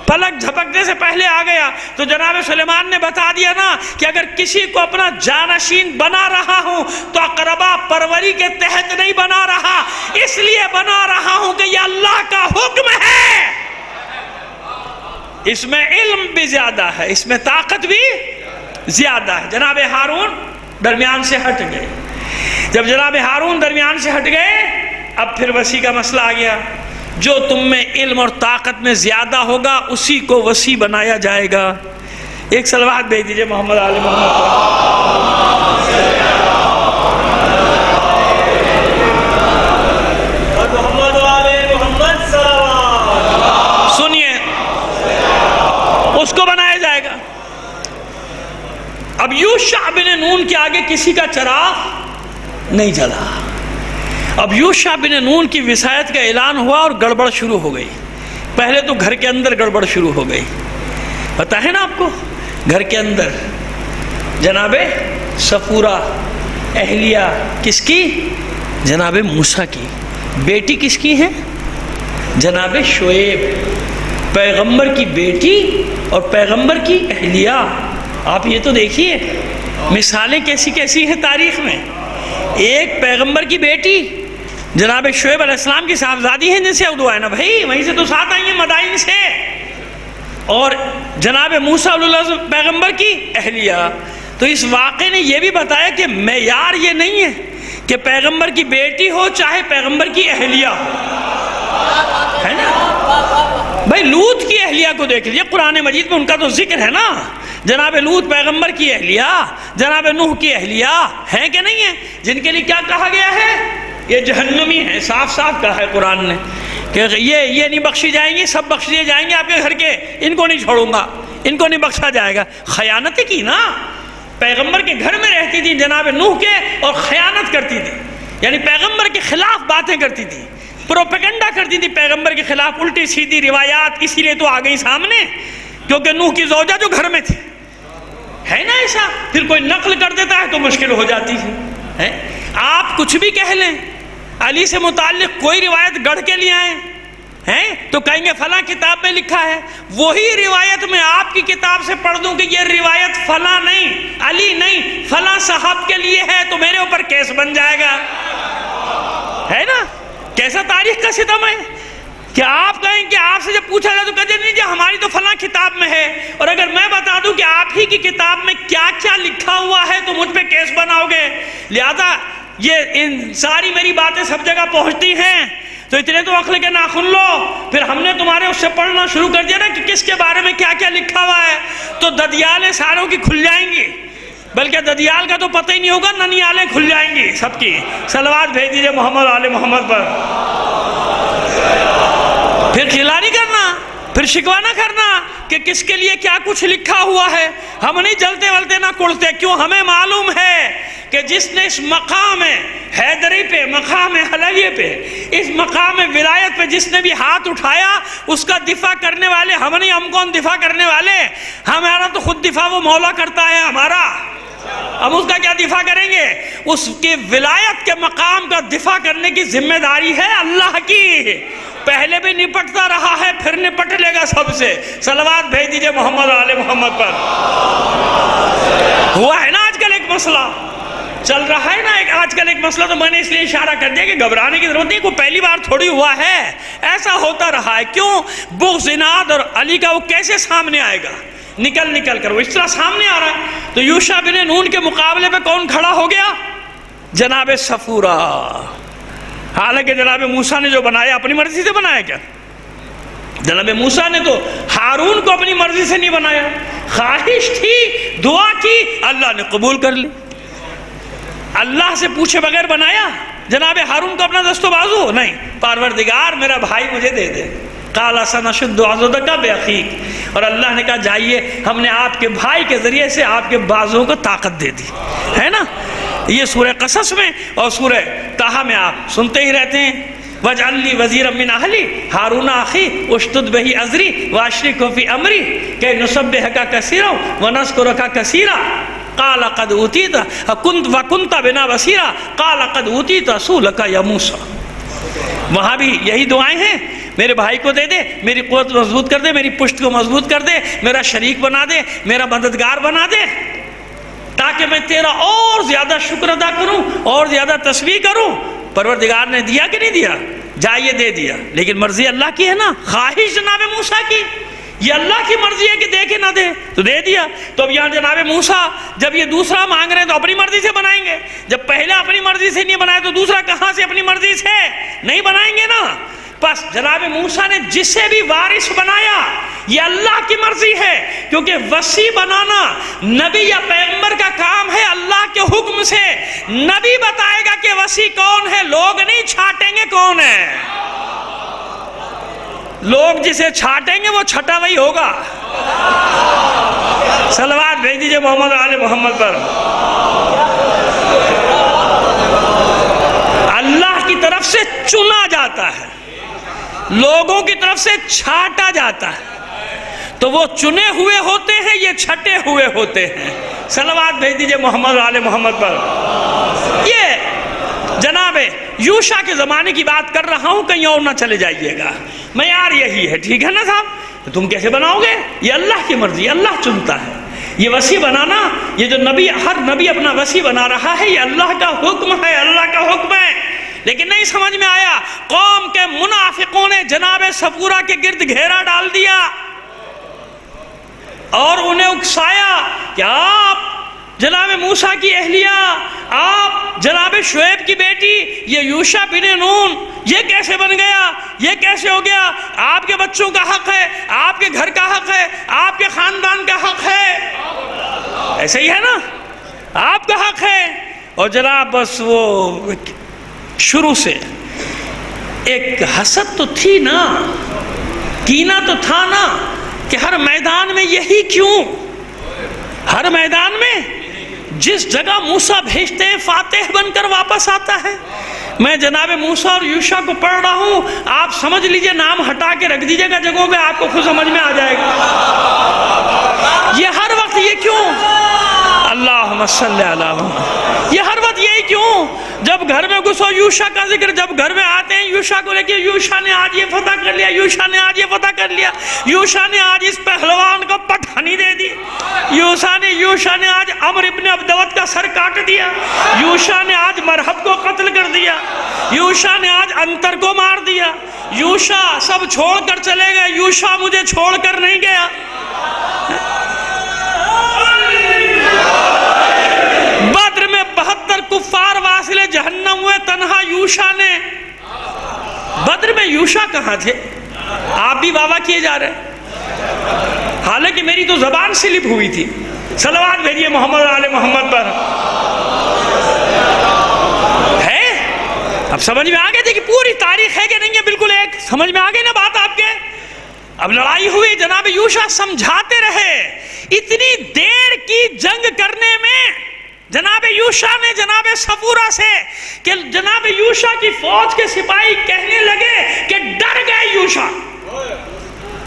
[SPEAKER 1] پلک جھپکنے سے پہلے آ گیا. تو جناب سلیمان نے بتا دیا نا کہ اگر کسی کو اپنا جانشین بنا رہا ہوں تو اقربا پروری کے تحت نہیں بنا رہا، اس لیے بنا رہا ہوں کہ یہ اللہ کا حکم ہے. اس میں علم بھی زیادہ ہے، اس میں طاقت بھی زیادہ ہے. جناب ہارون درمیان سے ہٹ گئے. جب جناب ہارون درمیان سے ہٹ گئے، اب پھر وسیع کا مسئلہ آ گیا. جو تم میں علم اور طاقت میں زیادہ ہوگا اسی کو وسیع بنایا جائے گا. ایک صلوات بھیج دیجئے محمد آل محمد. سنیے، اس کو بنایا جائے گا. اب یوشع بن نون کے آگے کسی کا چراغ نہیں جلا. اب یوشع بن نون کی وصایت کا اعلان ہوا اور گڑبڑ شروع ہو گئی. پہلے تو گھر کے اندر گڑبڑ شروع ہو گئی. پتہ ہے نا آپ کو، گھر کے اندر جناب صفورہ اہلیہ کس کی؟ جناب موسیٰ کی. بیٹی کس کی ہے؟ جناب شعیب، پیغمبر کی بیٹی اور پیغمبر کی اہلیہ. آپ یہ تو دیکھیے مثالیں کیسی کیسی ہیں تاریخ میں. ایک پیغمبر کی بیٹی جناب شعیب علیہ السلام کی صاحبزادی ہیں، جن سے اردو ہے نا بھائی، وہیں سے تو ساتھ آئی ہیں مدائن سے. اور جناب موسیٰ علیہ السلام پیغمبر کی اہلیہ. تو اس واقعے نے یہ بھی بتایا کہ معیار یہ نہیں ہے کہ پیغمبر کی بیٹی ہو چاہے پیغمبر کی اہلیہ ہو، ہے نا. بھائی لوط کی اہلیہ کو دیکھ لیجیے، قرآن مجید میں ان کا تو ذکر ہے نا. جناب لوط پیغمبر کی اہلیہ، جناب نوح کی اہلیہ ہیں کہ نہیں ہیں، جن کے لیے کیا کہا گیا ہے؟ یہ جہنمی ہیں. صاف صاف کہا ہے قرآن نے کہ یہ نہیں بخشی جائیں گی، سب بخش دیے جائیں گے آپ کے گھر کے، ان کو نہیں چھوڑوں گا، ان کو نہیں بخشا جائے گا. خیانت کی نا، پیغمبر کے گھر میں رہتی تھی جناب نوح کے اور خیانت کرتی تھی، یعنی پیغمبر کے خلاف باتیں کرتی تھی، پروپیگنڈا کرتی تھی پیغمبر کے خلاف، الٹی سیدھی روایات. اسی لیے تو آ گئی سامنے، کیونکہ نوح کی زوجہ جو گھر میں تھی، ہے نا ایسا. پھر کوئی نقل کر دیتا ہے تو مشکل ہو جاتی ہے. آپ کچھ بھی کہہ لیں، علی سے متعلق کوئی روایت گڑھ کے لیے آئیں ہیں تو کہیں گے فلاں کتاب میں لکھا ہے. وہی روایت میں آپ کی کتاب سے پڑھ دوں کہ یہ روایت فلاں نہیں، علی نہیں، فلاں صاحب کے لیے ہے، تو میرے اوپر کیس بن جائے گا، ہے نا. کیسا تاریخ کا ستم ہے کہ آپ کہیں کہ آپ سے جب پوچھا جائے تو کہتے نہیں جی ہماری تو فلاں کتاب میں ہے، اور اگر میں بتا دوں کہ آپ ہی کی کتاب میں کیا کیا لکھا ہوا ہے تو مجھ پہ کیس بناؤ گے. لہذا یہ ساری میری باتیں سب جگہ پہنچتی ہیں تو اتنے تو عقل کے ناخن لو. پھر ہم نے تمہارے اس سے پڑھنا شروع کر دیا نا کہ کس کے بارے میں کیا کیا لکھا ہوا ہے، تو ددیالیں ساروں کی کھل جائیں گی، بلکہ ددیال کا تو پتہ ہی نہیں ہوگا، ننیالیں کھل جائیں گی سب کی. صلوات بھیج دیجئے محمد آل محمد پر. پھر کھلا نہیں کرنا، پھر شکوہ نہ کرنا کہ کس کے لیے کیا کچھ لکھا ہوا ہے. ہم نہیں جلتے ولتے نہ کڑتے، کیوں؟ ہمیں معلوم ہے کہ جس نے اس مقام حیدری پہ، مقام حلیہ پہ، اس مقام ولایت پہ جس نے بھی ہاتھ اٹھایا، اس کا دفاع کرنے والے ہم نہیں. ہم کون دفاع کرنے والے؟ ہمارا تو خود دفاع وہ مولا کرتا ہے ہمارا، ہم اس کا کیا دفاع کریں گے؟ اس کے ولایت کے مقام کا دفاع کرنے کی ذمہ داری ہے اللہ کی. پہلے بھی نپٹتا رہا ہے، پھر نپٹ لے گا سب سے. صلوات بھیج دیجئے محمد آل محمد پر. ہوا ہے نا آج کل ایک مسئلہ چل رہا ہے نا آج کل ایک مسئلہ، تو میں نے اس لیے اشارہ کر دیا کہ گھبرانے کی ضرورت نہیں، کوئی پہلی بار تھوڑی ہوا ہے، ایسا ہوتا رہا ہے. کیوں؟ بغض اناد اور علی کا وہ کیسے سامنے آئے گا؟ نکل کر وہ اس طرح سامنے آ رہا ہے. تو یوشع بن نون کے مقابلے پہ کون کھڑا ہو گیا؟ جناب صفورہ. حالانکہ جناب موسیٰ نے جو بنایا اپنی مرضی سے بنایا کیا؟ جناب موسیٰ نے تو ہارون کو اپنی مرضی سے نہیں بنایا، خواہش تھی، دعا کی، اللہ نے قبول کر لی. اللہ سے پوچھے بغیر بنایا جناب ہارون کو اپنا دست و بازو؟ نہیں. پروردگار میرا بھائی مجھے دے دے. قال سنشد عضدک بأخیک. اور اللہ نے کہا جائیے، ہم نے آپ کے بھائی کے ذریعے سے آپ کے بازوں کو طاقت دے دی، ہے نا. یہ سورہ قصص میں اور سورہ طٰہٰ میں آپ سنتے ہی رہتے ہیں. وَاجْعَلْ لِي وَزِيرًا مِّنْ أَهْلِي هَارُونَ أَخِي أُشْدُدْ بِهِ أَزْرِي وَأَشْرِكْهُ فِي أَمْرِي كَيْ نُسَبِّحَكَ كَثِيرًا وَنَذْكُرَكَ كَثِيرًا قَالَ قَدْ أُوتِيتَ وَكُنْتَ بِنَا بَصِيرًا قَالَ قَدْ أُوتِيتَ سُؤْلَكَ يَا مُوسَىٰ. وہاں بھی یہی دعائیں ہیں، میرے بھائی کو دے دے، میری قوت مضبوط کر دے، میری پشت کو مضبوط کر دے، میرا شریک بنا دے، میرا مددگار بنا دے، تاکہ میں تیرا اور زیادہ شکر ادا کروں اور زیادہ تسبیح کروں. پروردگار نے دیا کہ نہیں دیا؟ جائیے دے دیا. لیکن مرضی اللہ کی ہے نا، خواہش جناب موسیٰ کی، یہ اللہ کی مرضی ہے کہ دے کے نہ دے، تو دے دیا. تو اب یہاں جناب موسیٰ جب یہ دوسرا مانگ رہے ہیں تو اپنی مرضی سے بنائیں گے. جب پہلا اپنی مرضی سے نہیں بنایا تو دوسرا کہاں سے اپنی مرضی سے نہیں بنائیں گے نا. بس جناب موسیٰ نے جسے بھی وارث بنایا یہ اللہ کی مرضی ہے، کیونکہ وصی بنانا نبی یا پیغمبر کا کام ہے. اللہ کے حکم سے نبی بتائے گا کہ وصی کون ہے، لوگ نہیں چھانٹیں گے کون ہے. لوگ جسے چھانٹیں گے وہ چھٹا وہی ہوگا. صلوات بھیج دیجئے محمد آل محمد پر. اللہ کی طرف سے چنا جاتا ہے، لوگوں کی طرف سے چھانٹا جاتا ہے، تو وہ چنے ہوئے ہوتے ہیں، یہ چھٹے ہوئے ہوتے ہیں. صلوات بھیج دیجئے محمد آل محمد پر. یہ جناب یوشع کے زمانے کی بات کر رہا ہوں، کہیں اور نہ چلے جائیے گا. معیار یہی ہے، ٹھیک ہے نا صاحب؟ تم کیسے بناؤ گے؟ یہ اللہ کی مرضی، اللہ چنتا ہے. یہ وصی بنانا، یہ جو نبی، ہر نبی اپنا وصی بنا رہا ہے، یہ اللہ کا حکم ہے، اللہ کا حکم ہے. لیکن نہیں سمجھ میں آیا، قوم کے منافقوں نے جناب صفورہ کے گرد گھیرا ڈال دیا. اور انہیں اکسایا کہ آپ جناب موسیٰ کی اہلیہ، آپ جناب شعیب کی بیٹی، یہ یوشع بن نون یہ کیسے بن گیا، یہ کیسے ہو گیا؟ آپ کے بچوں کا حق ہے، آپ کے گھر کا حق ہے، آپ کے خاندان کا حق ہے، ایسے ہی ہے نا، آپ کا حق ہے۔ اور جناب بس وہ شروع سے ایک حسد تو تھی نا، کینہ تو تھا نا، کہ ہر میدان میں یہی کیوں، ہر میدان میں جس جگہ موسیٰ بھیجتے ہیں فاتح بن کر واپس آتا ہے۔ میں جناب موسیٰ اور یوشع کو پڑھ رہا ہوں، آپ سمجھ لیجئے، نام ہٹا کے رکھ دیجئے گا جگہوں پہ، آپ کو خود سمجھ میں آ جائے گا یہ ہر وقت یہ کیوں، اللہم صلی علی محمد، یہ ہر وقت یہی کیوں؟ جب گھر میں گھسو یوشع کا ذکر، جب گھر میں آتے ہیں یوشع کو لے کے، یوشع نے آج یہ فتح کر لیا، یوشع نے آج یہ فتح کر لیا، یوشع نے آج اس پہلوان کو پٹھانی دے دی، یوشع نے آج عمر ابن عبدود کا سر کاٹ دیا، یوشع نے آج مرحب کو قتل کر دیا، یوشع نے آج انتر کو مار دیا، یوشع سب چھوڑ کر چلے گئے، یوشع مجھے چھوڑ کر نہیں گیا۔ بدر میں 72 کفار واصل جہنم ہوئے، تنہا یوشع نے، بدر میں یوشع کہاں تھے؟ آپ بھی بابا کیے جا رہے، حالانکہ میری تو زبان سلپ ہوئی تھی۔ صلوات بھیجیے محمد آل محمد پر، ہے؟ اب سمجھ میں آگئے تھے کہ پوری تاریخ ہے کہ نہیں ہے، بالکل ایک سمجھ میں آگئے نا بات آپ کے؟ اب لڑائی ہوئی، جناب یوشع سمجھاتے رہے، اتنی دیر کی جنگ کرنے میں جناب یوشع نے جناب صفورہ سے، کہ جناب یوشع کی فوج کے سپاہی کہنے لگے کہ ڈر گئے،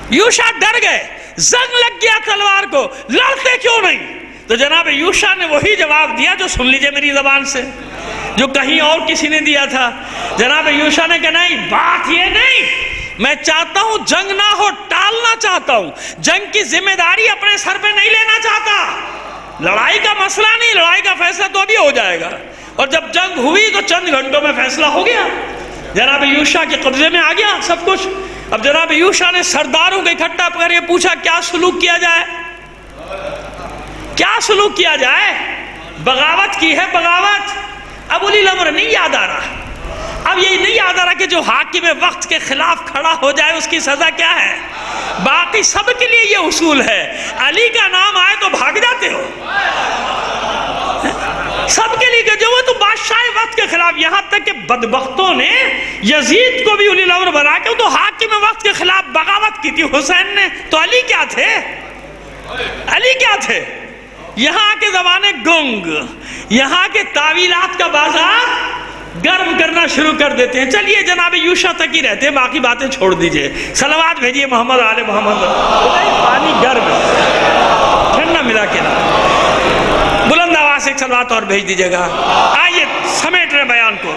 [SPEAKER 1] یوشع ڈر گئے، زنگ لگ گیا تلوار کو، لڑتے کیوں نہیں؟ تو جناب یوشع نے وہی جواب دیا جو سن لیجئے میری زبان سے، جو کہیں اور کسی نے دیا تھا۔ جناب یوشع نے کہا نہیں، بات یہ نہیں، میں چاہتا ہوں جنگ نہ ہو، ٹالنا چاہتا ہوں، جنگ کی ذمہ داری اپنے سر پہ نہیں لینا چاہتا، لڑائی کا مسئلہ نہیں، لڑائی کا فیصلہ تو ابھی ہو جائے گا، اور جب جنگ ہوئی تو چند گھنٹوں میں فیصلہ ہو گیا، جناب یوشع کے قبضے میں آ گیا سب کچھ۔ اب جناب یوشع نے سرداروں کو اکٹھا کر کے پوچھا کیا سلوک کیا جائے، کیا سلوک کیا جائے؟ بغاوت کی ہے، بغاوت۔ اب اولی الامر نہیں یاد آ رہا، اب یہ نہیں یاد آ رہا کہ جو حاکم وقت کے خلاف کھڑا ہو جائے اس کی سزا کیا ہے۔ باقی سب کے لیے یہ اصول ہے، علی کا نام آئے تو بھاگ جاتے ہو، سب کے لیے کہ جو وہ تو بادشاہ وقت کے خلاف، یہاں تک کہ بدبختوں نے یزید کو بھی اولی الامر بنا کے، تو حاکم وقت کے خلاف بغاوت کی تھی حسین نے، تو علی کیا تھے، علی کیا تھے؟ یہاں کے زبانے گنگ، یہاں کے تعویلات کا بازار گرم کرنا شروع کر دیتے ہیں۔ چلیے جناب یوشع تک ہی رہتے ہیں، باقی باتیں چھوڑ دیجئے۔ صلوات بھیجیے محمد آل محمد۔ پانی گرم ٹھنڈا ملا کے نا، بلند آواز سے ایک صلوات اور بھیج دیجئے گا۔ آئیے سمیٹ رہے بیان کو،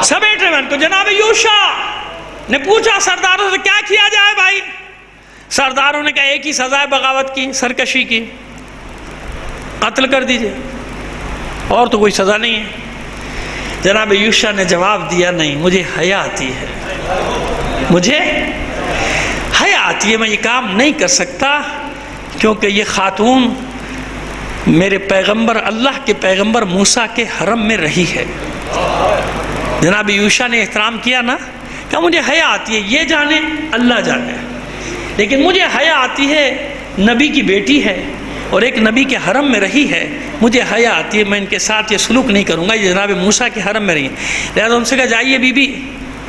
[SPEAKER 1] سمیٹ رہے بیان کو۔ جناب یوشع نے پوچھا سرداروں سے کیا کیا جائے بھائی؟ سرداروں نے کہا ایک ہی سزا ہے بغاوت کی، سرکشی کی، قتل کر دیجئے، اور تو کوئی سزا نہیں ہے۔ جناب یوشع نے جواب دیا نہیں، مجھے حیا آتی ہے، مجھے حیا آتی ہے، میں یہ کام نہیں کر سکتا، کیونکہ یہ خاتون میرے پیغمبر، اللہ کے پیغمبر موسیٰ کے حرم میں رہی ہے۔ جناب یوشع نے احترام کیا نا، کہا مجھے حیا آتی ہے، یہ جانے اللہ جانے، لیکن مجھے حیا آتی ہے، نبی کی بیٹی ہے اور ایک نبی کے حرم میں رہی ہے، مجھے حیا آتی ہے، میں ان کے ساتھ یہ سلوک نہیں کروں گا، یہ جناب موسیٰ کے حرم میں رہی ہے۔ لہذا ان سے کہا جائیے بی بی،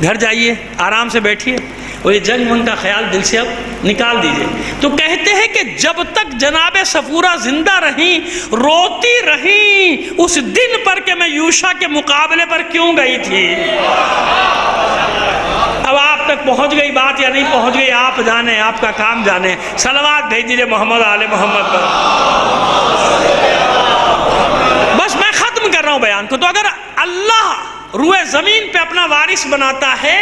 [SPEAKER 1] گھر جائیے، آرام سے بیٹھیے، اور یہ جنگ من کا خیال دل سے اب نکال دیجئے۔ تو کہتے ہیں کہ جب تک جناب صفورہ زندہ رہیں، روتی رہیں اس دن پر کہ میں یوشع کے مقابلے پر کیوں گئی تھی۔ اب آپ تک پہنچ گئی بات یا نہیں پہنچ گئی، آپ جانیں، آپ کا کام جانیں۔ صلوات بھیج دیجئے محمد آل محمد پر۔ بس میں ختم کر رہا ہوں بیان کو۔ تو اگر اللہ روئے زمین پہ اپنا وارث بناتا ہے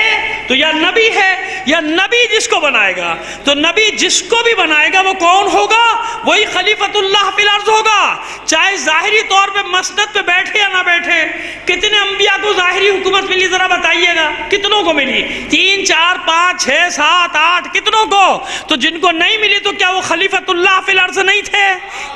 [SPEAKER 1] تو یا نبی ہے یا نبی جس کو بنائے گا، تو نبی جس کو بھی بنائے گا وہ کون ہوگا؟ وہی خلیفۃ اللہ فی الارض ہوگا، چاہے ظاہری طور پہ مسند پہ بیٹھے یا نہ بیٹھے۔ کتنے انبیاء کو ظاہری حکومت ملی ذرا بتائیے گا، کتنوں کو ملی؟ 3 4 5 6 7 8 کتنوں کو؟ تو جن کو نہیں ملی تو کیا وہ خلیفۃ اللہ فی الارض نہیں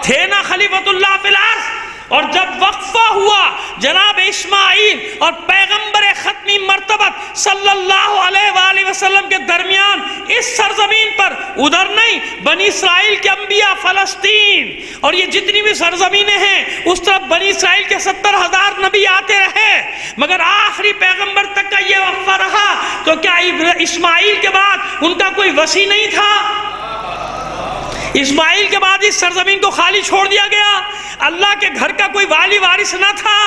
[SPEAKER 1] تھے نا خلیفۃ اللہ فی الارض؟ اور جب وقفہ ہوا جناب اسماعیل اور پیغمبر ختمی مرتبت صلی اللہ علیہ وآلہ وسلم کے درمیان اس سرزمین پر، ادھر نہیں، بنی اسرائیل کے انبیاء فلسطین اور یہ جتنی بھی سرزمینیں ہیں اس طرف بنی اسرائیل کے 70,000 نبی آتے رہے، مگر آخری پیغمبر تک کا یہ وقفہ رہا، تو کیا اسماعیل کے بعد ان کا کوئی وصی نہیں تھا؟ اسماعیل کے بعد اس سرزمین کو خالی چھوڑ دیا گیا؟ اللہ کے گھر کا کوئی والی وارث نہ تھا؟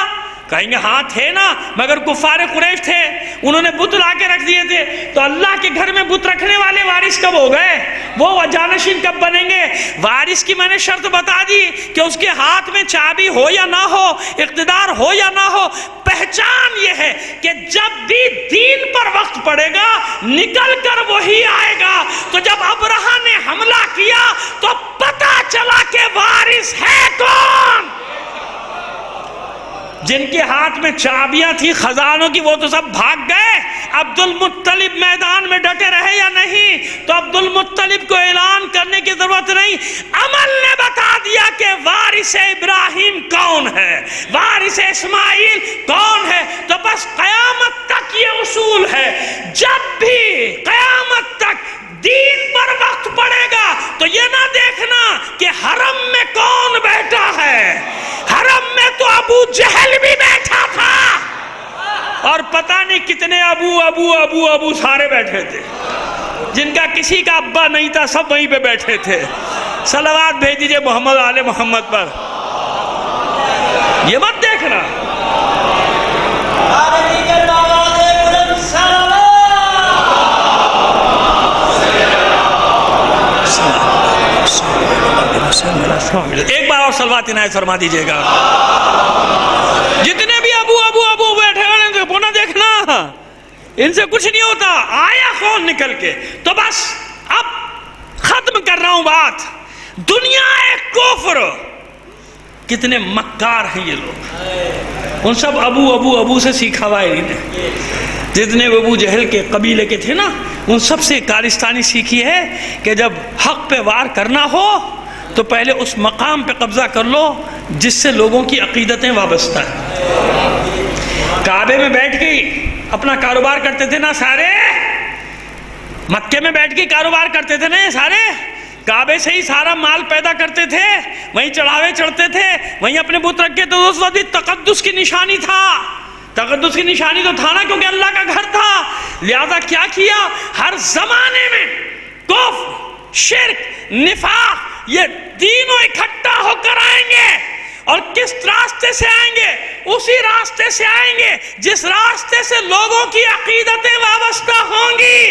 [SPEAKER 1] کہیں گے ہاں تھے نا، مگر کفار قریش تھے، انہوں نے بت لا کے رکھ دیے تھے، تو اللہ کے گھر میں بت رکھنے والے وارث کب ہو گئے؟ وہ جانشین کب بنیں گے؟ وارث کی میں نے شرط بتا دی کہ اس کے ہاتھ میں چابی ہو یا نہ ہو، اقتدار ہو یا نہ ہو، پہچان یہ ہے کہ جب بھی دین پر وقت پڑے گا نکل کر وہی آئے گا۔ تو جب ابرہہ نے حملہ کیا تو پتہ چلا کہ وارث ہے کون؟ جن کے ہاتھ میں چابیاں تھی خزانوں کی وہ تو سب بھاگ گئے، عبد المطلب میدان میں ڈٹے رہے یا نہیں؟ تو عبد المطلب کو اعلان کرنے کی ضرورت نہیں، عمل نے بتا دیا کہ وارث ابراہیم کون ہے، وارث اسماعیل کون ہے۔ تو بس قیامت تک یہ اصول ہے، جب بھی قیامت تک دین پر وقت پڑے گا تو یہ نہ دیکھنا کہ حرم میں کون بیٹھا ہے، حرم میں تو ابو جہل بھی بیٹھا تھا اور پتہ نہیں کتنے ابو سارے بیٹھے تھے، جن کا کسی کا ابا نہیں تھا، سب وہیں پہ بیٹھے تھے۔ صلوات بھیج دیجئے محمد آل محمد پر، یہ مت دیکھنا۔ ایک بار اور صلوات عنایت فرما دیجئے گا۔ جتنے بھی ابو بیٹھے ہوئے وہ نہ دیکھنا، ان سے کچھ نہیں ہوتا، آیا کون نکل کے۔ تو بس اب ختم کر رہا ہوں بات، دنیا ایک کفر، کتنے مکار ہیں یہ لوگ، ان سب ابو سے سیکھا ہوا ہے انہیں، جتنے ابو جہل کے قبیلے کے تھے نا ان سب سے کارستانی سیکھی ہے کہ جب حق پہ وار کرنا ہو تو پہلے اس مقام پہ قبضہ کر لو جس سے لوگوں کی عقیدتیں وابستہ ہیں۔ کعبے میں بیٹھ کے اپنا کاروبار کرتے تھے نا سارے، مکے میں بیٹھ کے کاروبار کرتے تھے نا سارے، کعبے سے ہی سارا مال پیدا کرتے تھے، وہیں چڑھاوے چڑھتے تھے، وہیں اپنے بت رکھے، تو اس وقت تقدس کی نشانی تھا، تقدس کی نشانی تو تھا نا، کیونکہ اللہ کا گھر تھا۔ لہذا کیا کیا؟ ہر زمانے میں کفر، شرک، نفاق، یہ تینوں اکٹھا ہو کر آئیں گے، اور کس راستے سے آئیں گے؟ اسی راستے سے آئیں گے جس راستے سے لوگوں کی عقیدتیں وابستہ ہوں گی۔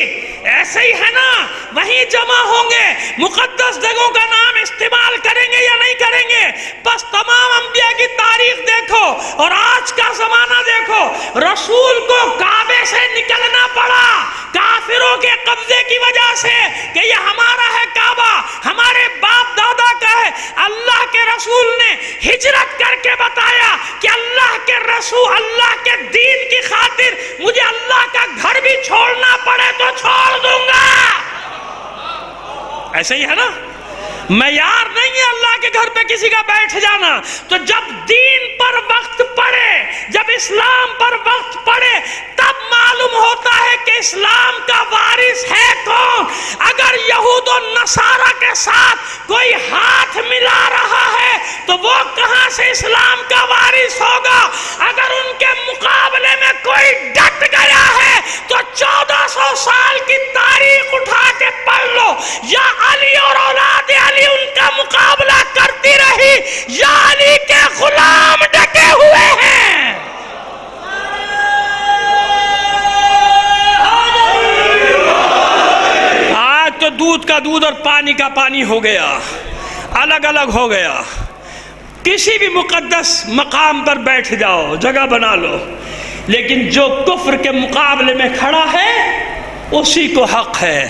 [SPEAKER 1] ایسے ہی ہے نا، وہیں جمع ہوں گے، مقدس جگہوں کا نام استعمال کریں گے یا نہیں کریں گے؟ بس تمام انبیاء کی تاریخ دیکھو اور آج کا زمانہ دیکھو، رسول کو کعبے سے نکلنا پڑا کافروں کے قبضے کی وجہ سے کہ یہ ہمارا ہے کعبہ، ہمارے باپ دادا کا ہے۔ اللہ کے رسول نے ہجرت کر کے بتایا کہ اللہ کے رسول، اللہ کے دین کی خاطر مجھے اللہ کا گھر بھی چھوڑنا پڑے تو چھوڑ دوں گا۔ ایسے ہی ہے نا، معیار نہیں ہے اللہ کے گھر پہ کسی کا بیٹھ جانا۔ تو جب دین پر وقت پڑے، جب اسلام پر وقت پڑے، تب معلوم ہوتا ہے کہ اسلام کا وارث ہے کون۔ اگر یہود و نصارہ کے ساتھ کوئی ہاتھ ملا رہا ہے تو وہ کہاں سے اسلام کا وارث ہوگا؟ اگر ان کے مقابلے میں کوئی ڈٹ گیا ہے تو 1400 سال کی تاریخ اٹھا کے پڑھ لو، یا علی اور اولاد علی ان کا مقابلہ کرتی رہی یا علی کے غلام ڈٹے ہوئے ہیں۔ آج تو دودھ کا دودھ اور پانی کا پانی ہو گیا، الگ الگ ہو گیا۔ کسی بھی مقدس مقام پر بیٹھ جاؤ، جگہ بنا لو، لیکن جو کفر کے مقابلے میں کھڑا ہے اسی کو حق ہے،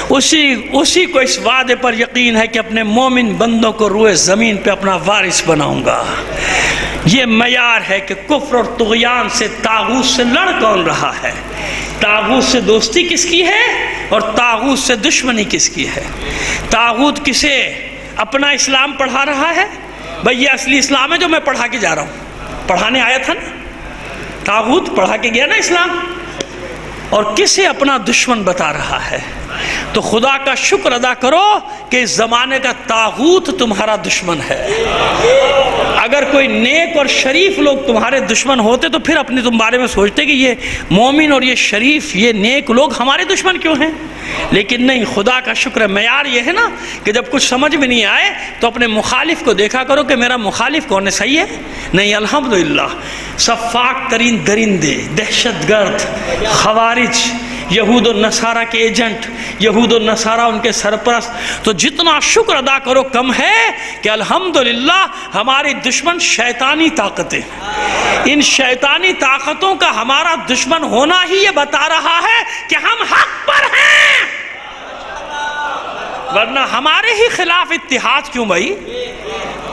[SPEAKER 1] اسی کو اس وعدے پر یقین ہے کہ اپنے مومن بندوں کو روئے زمین پہ اپنا وارث بناؤں گا۔ یہ معیار ہے کہ کفر اور طغیان سے، طاغوت سے لڑ کون رہا ہے، طاغوت سے دوستی کس کی ہے اور طاغوت سے دشمنی کس کی ہے۔ طاغوت کسے اپنا اسلام پڑھا رہا ہے؟ بھئی یہ اصلی اسلام ہے جو میں پڑھا کے جا رہا ہوں، پڑھانے آیا تھا نا، طاغوت پڑھا کے گیا نا اسلام، اور کسے اپنا دشمن بتا رہا ہے۔ تو خدا کا شکر ادا کرو کہ اس زمانے کا طاغوت تمہارا دشمن ہے۔ اگر کوئی نیک اور شریف لوگ تمہارے دشمن ہوتے تو پھر اپنے تم بارے میں سوچتے کہ یہ مومن اور یہ شریف، یہ نیک لوگ ہمارے دشمن کیوں ہیں؟ لیکن نہیں، خدا کا شکر ہے، معیار یہ ہے نا کہ جب کچھ سمجھ میں نہیں آئے تو اپنے مخالف کو دیکھا کرو کہ میرا مخالف کون ہے، صحیح ہے؟ نہیں، الحمدللہ، سفاک ترین درندے، دہشت گرد، خوارج، یہود و نصارہ کے ایجنٹ، یہود و نصارہ ان کے سرپرست، تو جتنا شکر ادا کرو کم ہے کہ الحمدللہ ہماری دشمن شیطانی طاقتیں، ان شیطانی طاقتوں کا ہمارا دشمن ہونا ہی یہ بتا رہا ہے کہ ہم حق پر ہیں، ورنہ ہمارے ہی خلاف اتحاد کیوں بھائی؟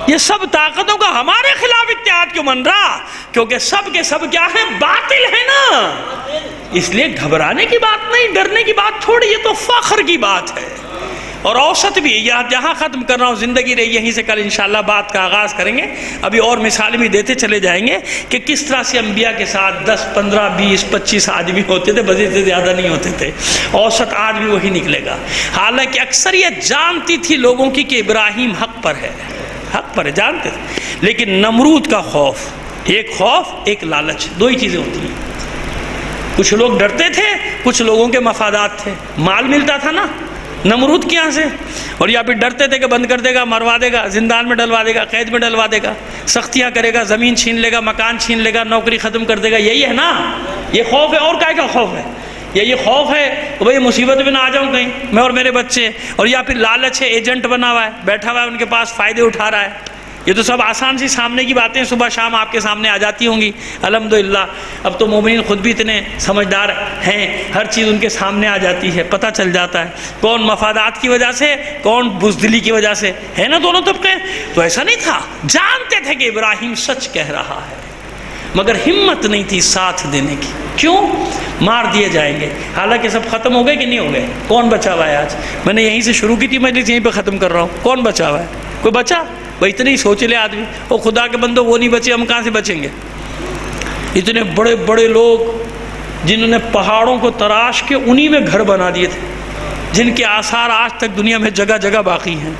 [SPEAKER 1] یہ سب طاقتوں کا ہمارے خلاف اتحاد کیوں بن رہا؟ کیونکہ سب کے سب کیا ہیں؟ باطل ہے نا۔ اس لیے گھبرانے کی بات نہیں، ڈرنے کی بات تھوڑی، یہ تو فخر کی بات ہے۔ اور اوسط بھی جہاں ختم کر رہا ہوں، زندگی رہی یہیں سے کل انشاءاللہ بات کا آغاز کریں گے۔ ابھی اور مثالیں بھی دیتے چلے جائیں گے کہ کس طرح سے انبیاء کے ساتھ 10 15 20 25 آدمی ہوتے تھے، بس اس سے زیادہ نہیں ہوتے تھے، اوسط آج بھی وہی نکلے گا۔ حالانکہ اکثریت جانتی تھی لوگوں کی کہ ابراہیم حق پر ہے، حق پر ہے، جانتے تھے، لیکن نمرود کا خوف، ایک خوف ایک لالچ، دو ہی چیزیں ہوتی ہیں۔ کچھ لوگ ڈرتے تھے، کچھ لوگوں کے مفادات تھے، مال ملتا تھا نا نمرود کے یہاں سے، اور یا پھر ڈرتے تھے کہ بند کر دے گا، مروا دے گا، زندان میں ڈلوا دے گا، قید میں ڈلوا دے گا، سختیاں کرے گا، زمین چھین لے گا، مکان چھین لے گا، نوکری ختم کر دے گا، یہی ہے نا، یہ خوف ہے۔ اور کا خوف ہے؟ یہ خوف ہے کہ بھئی مصیبت میں نہ آ جاؤں کہیں میں اور میرے بچے، اور یا پھر لالچ ہے، ایجنٹ بنا ہوا ہے، بیٹھا ہوا ہے ان کے پاس، فائدے اٹھا رہا ہے۔ یہ تو سب آسان سی سامنے کی باتیں صبح شام آپ کے سامنے آ جاتی ہوں گی، الحمدللہ۔ اب تو مومنین خود بھی اتنے سمجھدار ہیں، ہر چیز ان کے سامنے آ جاتی ہے، پتہ چل جاتا ہے کون مفادات کی وجہ سے، کون بزدلی کی وجہ سے، ہے نا دونوں طبقے۔ تو ایسا نہیں تھا، جانتے تھے کہ ابراہیم سچ کہہ رہا ہے، مگر ہمت نہیں تھی ساتھ دینے کی۔ کیوں؟ مار دیے جائیں گے۔ حالانکہ سب ختم ہو گئے کہ نہیں ہو گئے؟ کون بچا ہوا ہے آج؟ میں نے یہیں سے شروع کی تھی مجلس، یہیں پہ ختم کر رہا ہوں۔ کون بچا ہوا ہے؟ کوئی بچا؟ بھائی اتنے ہی سوچ لے آدمی، وہ خدا کے بندوں وہ نہیں بچے، ہم کہاں سے بچیں گے؟ اتنے بڑے بڑے لوگ جنہوں نے پہاڑوں کو تراش کے انہی میں گھر بنا دیے تھے، جن کے آثار آج تک دنیا میں جگہ جگہ باقی ہیں،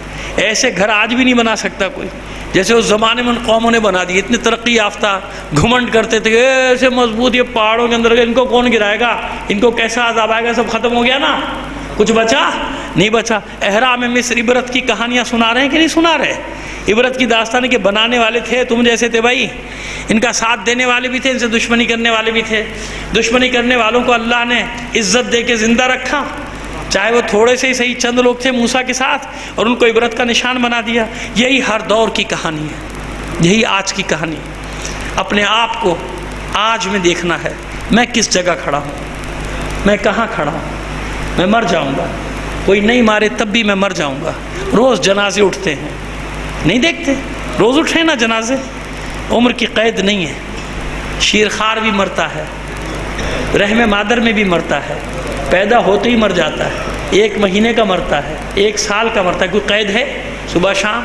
[SPEAKER 1] ایسے گھر آج بھی نہیں بنا سکتا کوئی جیسے اس زمانے میں ان قوموں نے بنا دیے۔ اتنے ترقی یافتہ، گھمنڈ کرتے تھے ایسے مضبوط، یہ پہاڑوں کے اندر ان کو کون گرائے گا، ان کو کیسا عذاب آئے گا، سب ختم ہو گیا نا، کچھ بچا نہیں بچا۔ احرام مصر عبرت کی کہانیاں سنا رہے ہیں کہ نہیں سنا رہے؟ عبرت کی داستان کے بنانے والے تھے تم جیسے تھے بھائی، ان کا ساتھ دینے والے بھی تھے، ان سے دشمنی کرنے والے بھی تھے۔ دشمنی کرنے والوں کو اللہ نے عزت دے کے زندہ رکھا، چاہے وہ تھوڑے سے ہی صحیح، چند لوگ تھے موسیٰ کے ساتھ، اور ان کو عبرت کا نشان بنا دیا۔ یہی ہر دور کی کہانی ہے، یہی آج کی کہانی ہے۔ اپنے آپ کو آج میں دیکھنا ہے، میں کس جگہ کھڑا ہوں، میں کہاں کھڑا ہوں۔ میں مر جاؤں گا، کوئی نہیں مارے تب بھی میں مر جاؤں گا۔ روز جنازے اٹھتے ہیں، نہیں دیکھتے؟ روز اٹھیں نا جنازے، عمر کی قید نہیں ہے۔ شیرخوار بھی مرتا ہے، رحم مادر میں بھی مرتا ہے، پیدا ہوتے ہی مر جاتا ہے، 1 مہینے کا مرتا ہے، 1 سال کا مرتا ہے، کوئی قید ہے؟ صبح شام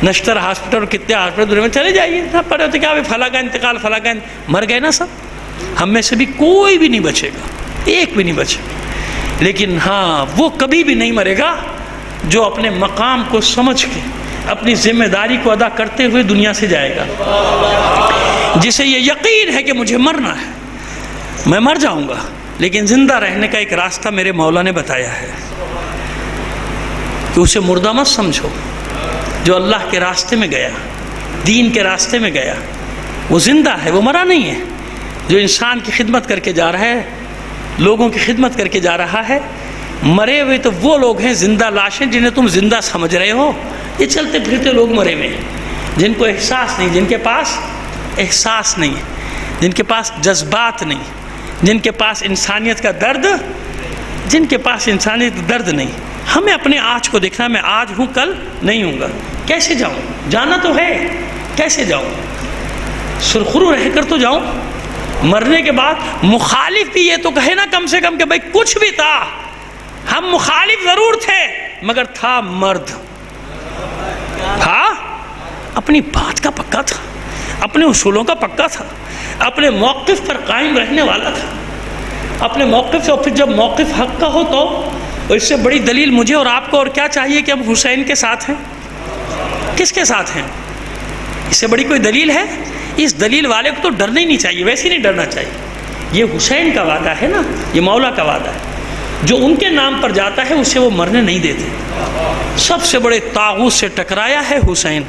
[SPEAKER 1] نشتر ہاسپٹل اور کتنے ہاسپٹل دنیا میں چلے جائیے، سب پڑے ہوتے کیا فلاں کا انتقال، فلاں کا مر گئے نا سب۔ ہم میں سے بھی کوئی بھی نہیں بچے گا، ایک بھی نہیں بچے گا، لیکن ہاں وہ کبھی بھی نہیں مرے گا جو اپنے مقام کو سمجھ کے اپنی ذمہ داری کو ادا کرتے ہوئے دنیا سے جائے گا، جسے یہ یقین ہے کہ مجھے مرنا ہے، میں مر جاؤں گا، لیکن زندہ رہنے کا ایک راستہ میرے مولا نے بتایا ہے کہ اسے مردہ مت سمجھو۔ جو اللہ کے راستے میں گیا، دین کے راستے میں گیا، وہ زندہ ہے، وہ مرا نہیں ہے۔ جو انسان کی خدمت کر کے جا رہا ہے، لوگوں کی خدمت کر کے جا رہا ہے، مرے ہوئے تو وہ لوگ ہیں زندہ لاشیں جنہیں تم زندہ سمجھ رہے ہو، یہ چلتے پھرتے لوگ مرے ہوئے ہیں، جن کو احساس نہیں، جن کے پاس احساس نہیں ہے۔ جن کے پاس جذبات نہیں، جن کے پاس انسانیت کا درد، جن کے پاس انسانیت کا درد نہیں. ہمیں اپنے آج کو دیکھنا، میں آج ہوں کل نہیں ہوں گا. کیسے جاؤں؟ جانا تو ہے، کیسے جاؤں؟ سرخرو رہ کر تو جاؤں. مرنے کے بعد مخالف بھی یہ تو کہے نا کم سے کم کہ بھائی کچھ بھی تھا، ہم مخالف ضرور تھے مگر تھا مرد، تھا اپنی بات کا پکا تھا، اپنے اصولوں کا پکا تھا، اپنے موقف پر قائم رہنے والا تھا، اپنے موقف سے. اور پھر جب موقف حق کا ہو تو اس سے بڑی دلیل مجھے اور آپ کو اور کیا چاہیے کہ ہم حسین کے ساتھ ہیں؟ کس کے ساتھ ہیں؟ اس سے بڑی کوئی دلیل ہے؟ اس دلیل والے کو تو ڈرنا ہی نہیں چاہیے، ویسے ہی نہیں ڈرنا چاہیے. یہ حسین کا وعدہ ہے نا، یہ مولا کا وعدہ ہے. جو ان کے نام پر جاتا ہے اسے وہ مرنے نہیں دیتے. سب سے بڑے طاغوت سے ٹکرایا ہے حسین.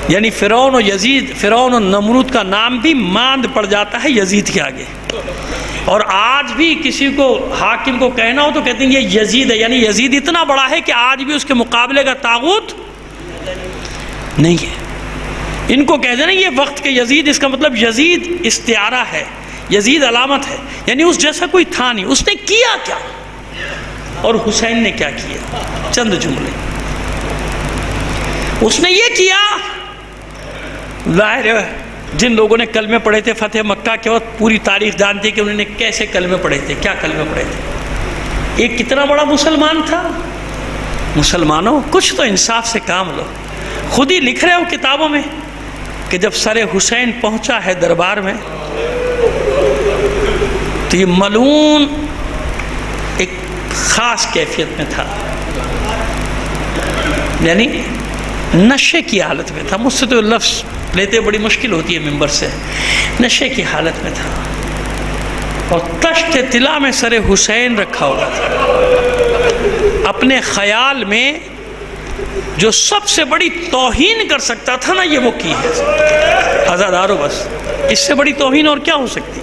[SPEAKER 1] یعنی فرعون و یزید، فرعون و نمرود کا نام بھی ماند پڑ جاتا ہے یزید کے آگے. اور آج بھی کسی کو حاکم کو کہنا ہو تو کہتے ہیں یہ یزید ہے، یعنی یزید اتنا بڑا ہے کہ آج بھی اس کے مقابلے کا طاغوت نہیں ہے. ان کو کہتے ہیں یہ وقت کے یزید، اس کا مطلب یزید استعارہ ہے، یزید علامت ہے، یعنی اس جیسا کوئی تھا نہیں. اس نے کیا کیا اور حسین نے کیا کیا؟ چند جملے. اس نے یہ کیا، ظاہر ہے جن لوگوں نے کلمے پڑھے تھے فتح مکہ کے وقت پوری تاریخ جانتے کہ انہوں نے کیسے کلمے پڑھے تھے، کیا کلمے پڑھے تھے. ایک کتنا بڑا مسلمان تھا. مسلمانوں کچھ تو انصاف سے کام لو. خود ہی لکھ رہے ہو کتابوں میں کہ جب سر حسین پہنچا ہے دربار میں تو یہ ملعون ایک خاص کیفیت میں تھا، یعنی نشے کی حالت میں تھا. مجھ سے تو لفظ لیتے بڑی مشکل ہوتی ہے ممبر سے. نشے کی حالت میں تھا اور تشت طلا میں سر حسین رکھا ہوا تھا. اپنے خیال میں جو سب سے بڑی توہین کر سکتا تھا نا یہ وہ کی ہے. عزادارو بس اس سے بڑی توہین اور کیا ہو سکتی؟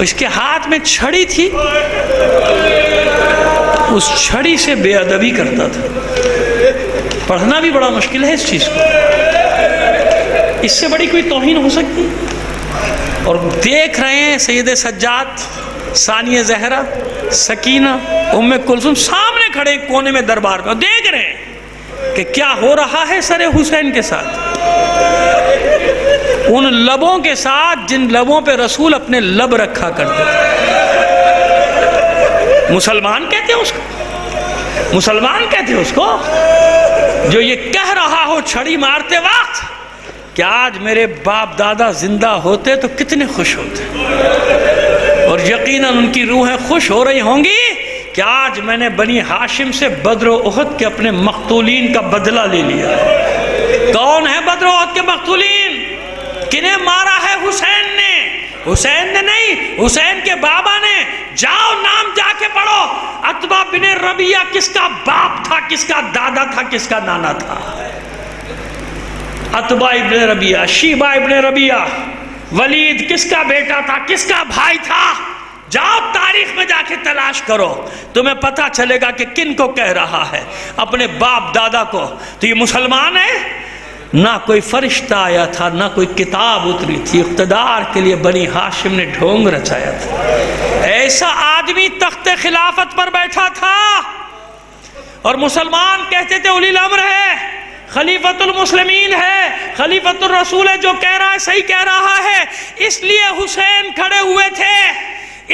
[SPEAKER 1] اس کے ہاتھ میں چھڑی تھی، اس چھڑی سے بے ادبی کرتا تھا. پڑھنا بھی بڑا مشکل ہے اس چیز کو. اس سے بڑی کوئی توہین ہو سکتی؟ اور دیکھ رہے ہیں سید سجاد، ثانیہ زہرا، سکینہ، ام کلثوم سامنے کھڑے کونے میں دربار میں، اور دیکھ رہے ہیں کہ کیا ہو رہا ہے سر حسین کے ساتھ. ان لبوں کے ساتھ جن لبوں پہ رسول اپنے لب رکھا کرتے تھے. مسلمان کہتے ہیں اس کو، مسلمان کہتے ہیں اس کو جو یہ کہہ رہا ہو چھڑی مارتے وقت کہ آج میرے باپ دادا زندہ ہوتے تو کتنے خوش ہوتے، اور یقیناً ان کی روحیں خوش ہو رہی ہوں گی کہ آج میں نے بنی ہاشم سے بدر و احد کے اپنے مقتولین کا بدلہ لے لیا. کون ہے بدر و احد کے مقتولین؟ کنہیں مارا ہے؟ حسین نے. حسین نے نہیں، حسین کے بابا نے. جاؤ نام جا کے پڑھو. عتبہ بن ربیعہ کس کا باپ تھا، کس کا دادا تھا، کس کا نانا تھا؟ عتبہ ابن ربیعہ، شیبہ ابن ربیعہ. ولید کس کا بیٹا تھا، کس کا بھائی تھا؟ جاؤ تاریخ میں جا کے تلاش کرو، تمہیں پتہ چلے گا کہ کن کو کہہ رہا ہے، اپنے باپ دادا کو. تو یہ مسلمان ہے؟ نہ کوئی فرشتہ آیا تھا، نہ کوئی کتاب اتری تھی. اقتدار کے لیے بنی ہاشم نے ڈھونگ رچایا تھا. ایسا آدمی تخت خلافت پر بیٹھا تھا اور مسلمان کہتے تھے اولی الامر ہے، خلیفۃ المسلمین ہے، خلیفۃ الرسول ہے، جو کہہ رہا ہے صحیح کہہ رہا ہے. اس لیے حسین کھڑے ہوئے تھے،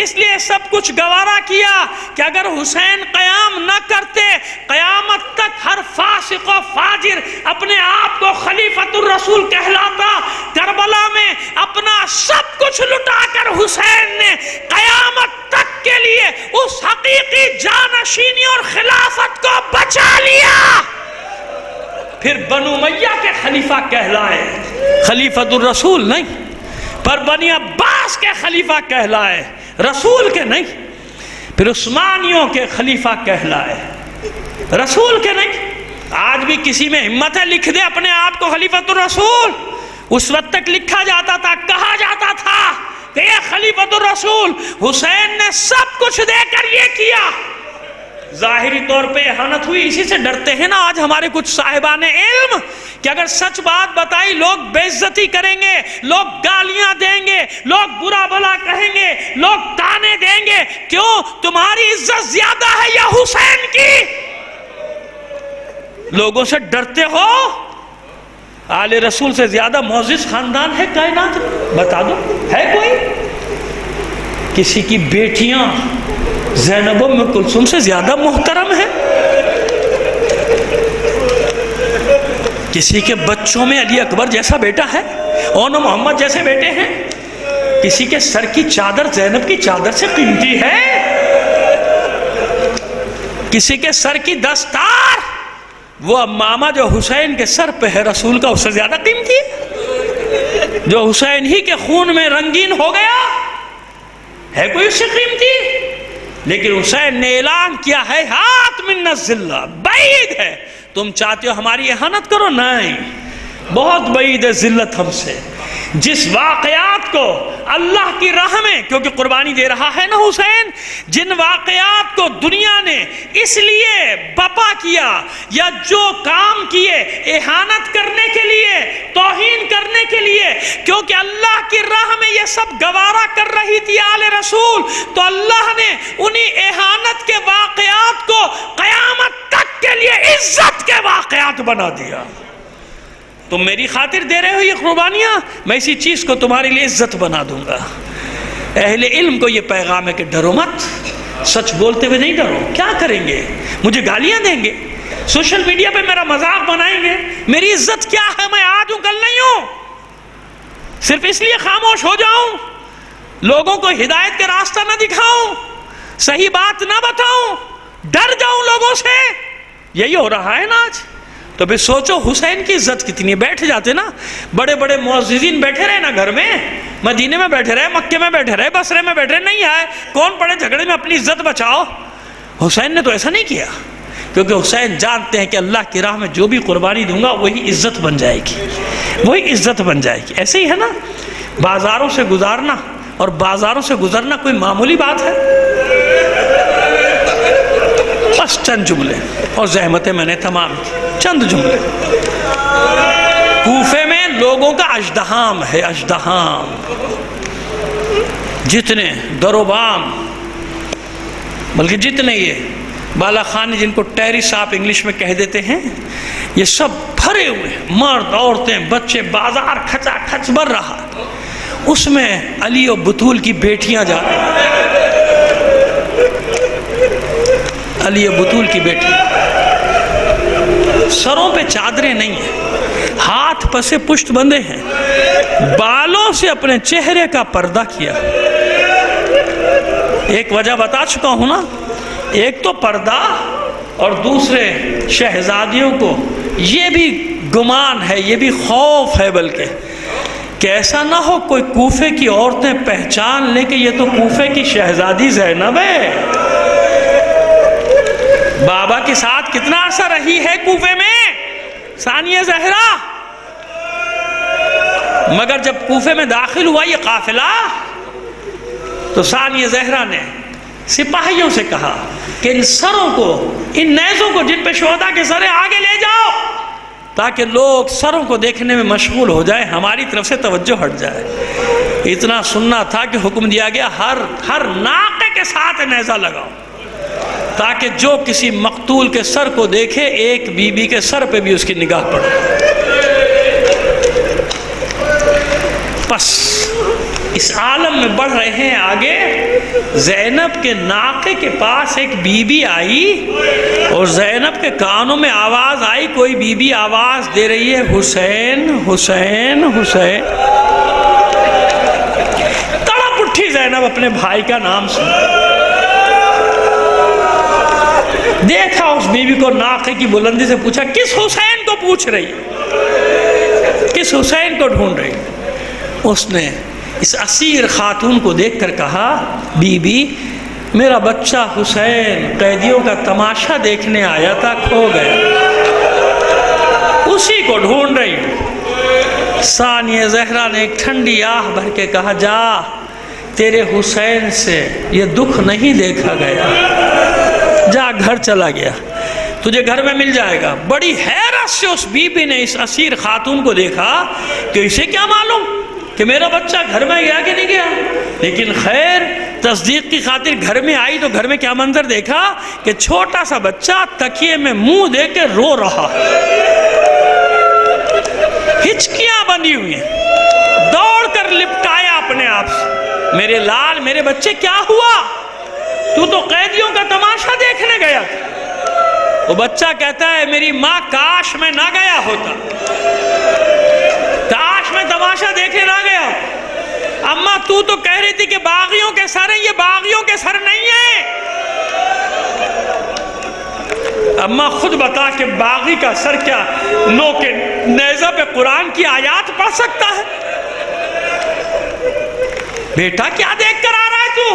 [SPEAKER 1] اس لیے سب کچھ گوارا کیا کہ اگر حسین قیام نہ کرتے قیامت تک ہر فاسق و فاجر اپنے آپ کو خلیفۃ الرسول کہلاتا. کربلا میں اپنا سب کچھ لٹا کر حسین نے قیامت تک کے لیے اس حقیقی جانشینی اور خلافت کو بچا لیا. پھر بنو امیہ کے خلیفہ کہلائے، خلیفۃ الرسول نہیں، پر بنی عباس کے خلیفہ کہلائے، رسول کے نہیں. پھر عثمانیوں کے خلیفہ کہلائے، رسول کے نہیں. آج بھی کسی میں ہمت ہے لکھ دے اپنے آپ کو خلیفۃ الرسول. اس وقت تک لکھا جاتا تھا، کہا جاتا تھا کہ یہ خلیفۃ الرسول. حسین نے سب کچھ دے کر یہ کیا. ظاہری طور پہ اہانت ہوئی، اسی سے ڈرتے ہیں نا آج ہمارے کچھ صاحبان علم کہ اگر سچ بات بتائی لوگ بے عزتی کریں گے، لوگ گالیاں دیں گے، لوگ برا بھلا کہیں گے، لوگ تانے دیں گے۔ کیوں؟ تمہاری عزت زیادہ ہے یا حسین کی؟ لوگوں سے ڈرتے ہو؟ آل رسول سے زیادہ معزز خاندان ہے کائنات میں؟ بتا دو، ہے کوئی؟ کسی کی بیٹیاں زینب و ام کلثوم سے زیادہ محترم ہے؟ کسی کے بچوں میں علی اکبر جیسا بیٹا ہے، اون محمد جیسے بیٹے ہیں؟ کسی کے سر کی چادر زینب کی چادر سے قیمتی ہے؟ کسی کے سر کی دستار وہ امامہ جو حسین کے سر پہ ہے رسول کا، اس سے زیادہ قیمتی ہے؟ جو حسین ہی کے خون میں رنگین ہو گیا ہے کوئی اس سے قیمتی؟ لیکن حسین نے اعلان کیا ہے ہاتھ من الذلہ، بعید ہے۔ تم چاہتے ہو ہماری اہانت کرو؟ نہیں، بہت بعید ہے ذلت ہم سے۔ جس واقعات کو اللہ کی راہ میں، کیونکہ قربانی دے رہا ہے نا حسین، جن واقعات کو دنیا نے اس لیے بپا کیا یا جو کام کیے اہانت کرنے کے لیے، توہین کرنے کے لیے، کیونکہ اللہ کی راہ میں یہ سب گوارا کر رہی تھی آل رسول، تو اللہ نے انہی اہانت کے واقعات کو قیامت تک کے لیے عزت کے واقعات بنا دیا۔ تم میری خاطر دے رہے ہو یہ قربانیاں، میں اسی چیز کو تمہارے لیے عزت بنا دوں گا۔ اہل علم کو یہ پیغام ہے کہ ڈرو مت، سچ بولتے ہوئے نہیں ڈرو۔ کیا کریں گے؟ مجھے گالیاں دیں گے، سوشل میڈیا پہ میرا مذاق بنائیں گے، میری عزت کیا ہے؟ میں آج ہوں کل نہیں ہوں۔ صرف اس لیے خاموش ہو جاؤں، لوگوں کو ہدایت کے راستہ نہ دکھاؤں، صحیح بات نہ بتاؤں، ڈر جاؤں لوگوں سے؟ یہی ہو رہا ہے نا آج۔ تو پھر سوچو حسین کی عزت کتنی ہے۔ بیٹھ جاتے نا، بڑے بڑے معززین بیٹھے رہے نا گھر میں، مدینے میں بیٹھے رہے، مکے میں بیٹھے رہے، بصرے میں بیٹھے رہے، نہیں آئے کون پڑے جھگڑے میں اپنی عزت بچاؤ۔ حسین نے تو ایسا نہیں کیا، کیونکہ حسین جانتے ہیں کہ اللہ کی راہ میں جو بھی قربانی دوں گا وہی عزت بن جائے گی، وہی عزت بن جائے گی۔ ایسے ہی ہے نا، بازاروں سے گزارنا اور بازاروں سے گزرنا کوئی معمولی بات ہے؟ بس چند جملے اور زحمتیں میں نے تمام کی، چند جملے۔ کوفے میں لوگوں کا اژدہام ہے، اژدہام، جتنے در و بام، بلکہ جتنے یہ بالا خانے جن کو ٹیرس آپ انگلش میں کہہ دیتے ہیں، یہ سب بھرے ہوئے، مرد عورتیں بچے، بازار کھچا کھچ بھر رہا۔ اس میں علی و بطول کی بیٹیاں جا رہی ہیں، علی و بطول کی بیٹی، سروں پہ چادریں نہیں ہیں، ہاتھ پسے پشت بندے ہیں، بالوں سے اپنے چہرے کا پردہ کیا۔ ایک وجہ بتا چکا ہوں نا، ایک تو پردہ، اور دوسرے شہزادیوں کو یہ بھی گمان ہے، یہ بھی خوف ہے بلکہ کہ ایسا نہ ہو کوئی کوفے کی عورتیں پہچان لیں کہ یہ تو کوفے کی شہزادی زینب ہے۔ بابا کے ساتھ کتنا عرصہ رہی ہے کوفے میں ثانیہ زہرا، مگر جب کوفے میں داخل ہوا یہ قافلہ تو ثانیہ زہرا نے سپاہیوں سے کہا کہ ان سروں کو، ان نیزوں کو جن پہ شہداء کے سر آگے لے جاؤ، تاکہ لوگ سروں کو دیکھنے میں مشغول ہو جائے، ہماری طرف سے توجہ ہٹ جائے۔ اتنا سننا تھا کہ حکم دیا گیا ہر ناقے کے ساتھ نیزہ لگاؤ، تاکہ جو کسی مقتول کے سر کو دیکھے ایک بی بی کے سر پہ بھی اس کی نگاہ پڑے۔ پس اس عالم میں بڑھ رہے ہیں آگے، زینب کے ناقے کے پاس ایک بی بی آئی اور زینب کے کانوں میں آواز آئی، کوئی بی بی آواز دے رہی ہے حسین حسین حسین۔ تڑپ اٹھی زینب اپنے بھائی کا نام سن، دیکھا اس بیوی کو ناقے کی بلندی سے، پوچھا کس حسین کو پوچھ رہی، کس حسین کو ڈھونڈ رہی؟ اس نے اس اسیر خاتون کو دیکھ کر کہا، بی بی میرا بچہ حسین قیدیوں کا تماشا دیکھنے آیا تھا، کھو گیا، اسی کو ڈھونڈ رہی ہوں۔ ثانیہ زہرا نے ایک ٹھنڈی آہ بھر کے کہا، جا تیرے حسین سے یہ دکھ نہیں دیکھا گیا، جا گھر چلا گیا، تجھے گھر میں مل جائے گا۔ بڑی حیرت سے اس بی بی نے اس اسیر خاتون کو دیکھا کہ اسے کیا معلوم کہ میرا بچہ گھر میں گیا کہ نہیں گیا، لیکن خیر تصدیق کی خاطر گھر میں آئی تو گھر میں کیا منظر دیکھا کہ چھوٹا سا بچہ تکیے میں منہ دے کے رو رہا ہے، ہچکیاں بندھی ہوئی ہیں، دوڑ کر لپٹایا اپنے آپ سے، میرے لال میرے بچے کیا ہوا، تو تو قیدیوں کا تماشا دیکھنے گیا تھا۔ وہ بچہ کہتا ہے میری ماں کاش میں نہ گیا ہوتا، کاش میں تماشا دیکھنے نہ گیا۔ اماں تو کہہ رہی تھی کہ باغیوں کے سر ہیں، یہ باغیوں کے سر نہیں ہیں۔ اماں خود بتا کہ باغی کا سر کیا نو کے نیزہ پہ قرآن کی آیات پڑھ سکتا ہے؟ بیٹا کیا دیکھ کر آ رہا ہے تو؟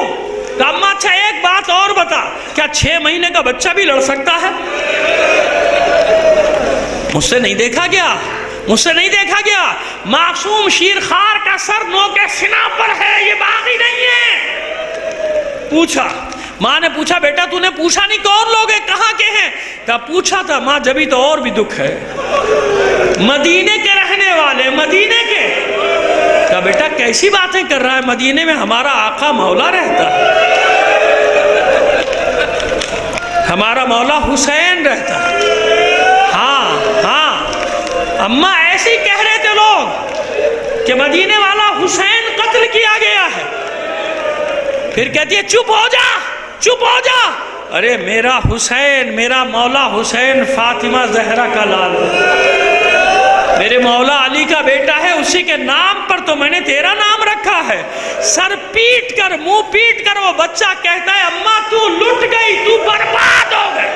[SPEAKER 1] کہ اماں اچھا ایک بات اور بتا، کیا 6 مہینے کا بچہ بھی لڑ سکتا ہے؟ مجھ سے نہیں دیکھا گیا، مجھ سے نہیں دیکھا گیا، معصوم شیرخوار کا سر نو کے سنا پر ہے، یہ باغی نہیں ہے۔ پوچھا، ماں نے پوچھا بیٹا تو نے پوچھا نہیں کون لوگ ہیں، کہاں کے ہیں؟ کہا پوچھا تھا ماں، جبھی تو اور بھی دکھ ہے، مدینے کے رہنے والے، مدینے کے۔ کہا بیٹا کیسی باتیں کر رہا ہے، مدینے میں ہمارا آقا مولا رہتا ہے، ہمارا مولا حسین رہتا ہے۔ ہاں ہاں اماں ایسی کہہ رہے تھے لوگ کہ مدینے والا حسین قتل کیا گیا ہے۔ پھر کہتی ہے چپ ہو جا، چپ ہو جا، ارے میرا حسین، میرا مولا حسین فاطمہ زہرا کا لال ہے، میرے مولا علی کا بیٹا ہے، اسی کے نام پر تو میں نے تیرا نام رکھا ہے۔ سر پیٹ کر، منہ پیٹ کر وہ بچہ کہتا ہے اماں تو لٹ گئی، تو برباد ہو گئی۔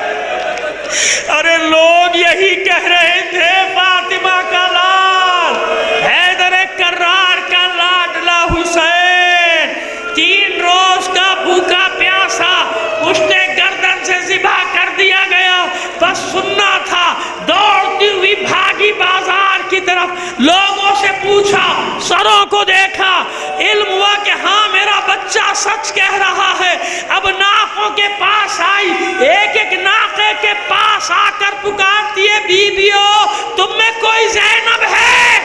[SPEAKER 1] ارے لوگ یہی کہہ رہے تھے فاطمہ کا لال، حیدر کرار کا لاڈلا حسین، 3 روز کا بھوکا پیاسا پشت گردن سے ذبح کر دیا گیا، بس سننا تھا۔ دوڑتی ہوئی بھاگی بازار کی طرف، لوگوں سے پوچھا، سروں کو دیکھا، علم ہوا کہ ہاں میرا بچہ سچ کہہ رہا ہے۔ اب ناقوں کے پاس آئی، ایک ایک ناقے کے پاس آ کر پکارتی ہے بیویوں تم میں کوئی زینب ہے،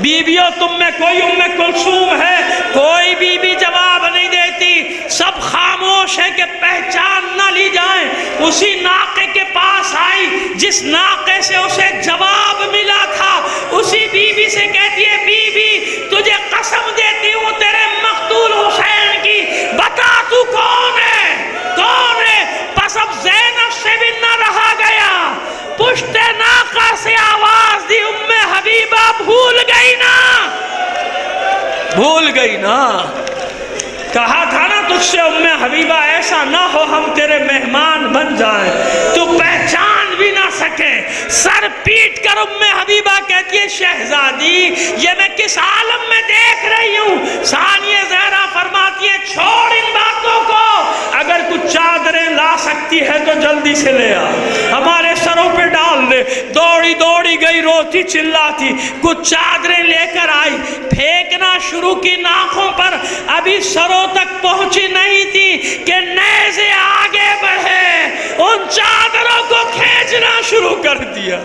[SPEAKER 1] بیویوں تم میں کوئی ام کلثوم ہے؟ کوئی بی بی جواب نہیں دیتی، سب خاموش ہے کہ پہچان نہ لی جائیں۔ اسی ناقے کے پاس آئی جس ناقے سے اسے جواب ملا تھا، اسی بی بی سے کہتی ہے بی بی تجھے قسم دیتی ہوں تیرے مقتول حسین کی، بتا تو کون ہے، کون ہے؟ پس اب زینب سے بھی نہ رہا گیا، پشت ناقہ سے آواز دی ام حبیبہ بھول گئی نا، بھول گئی نا، کہا تھا نا تجھ سے ام حبیبہ ایسا نہ ہو ہم تیرے مہمان بن جائیں، تو پہچان بھی نہ سکے۔ سر پیٹ کر ام حبیبہ کہتی ہے شہزادی یہ میں کس عالم میں دیکھ رہی ہوں؟ ثانیہ زہرا فرماتی ہے چھوڑ ان باتوں کو، اگر کچھ چادریں لا سکتی ہے تو جلدی سے لے آ، ہمارے سروں پہ ڈال دے۔ دوڑی دوڑی گئی، روتی چلاتی، کچھ چادریں لے کر آئی، پھینکنا شروع کی ناخوں پر، ابھی سروں تک پہنچی نہیں تھی کہ نیزے آگے بڑھے، ان چادروں کو کھینچنا شروع کر دیا۔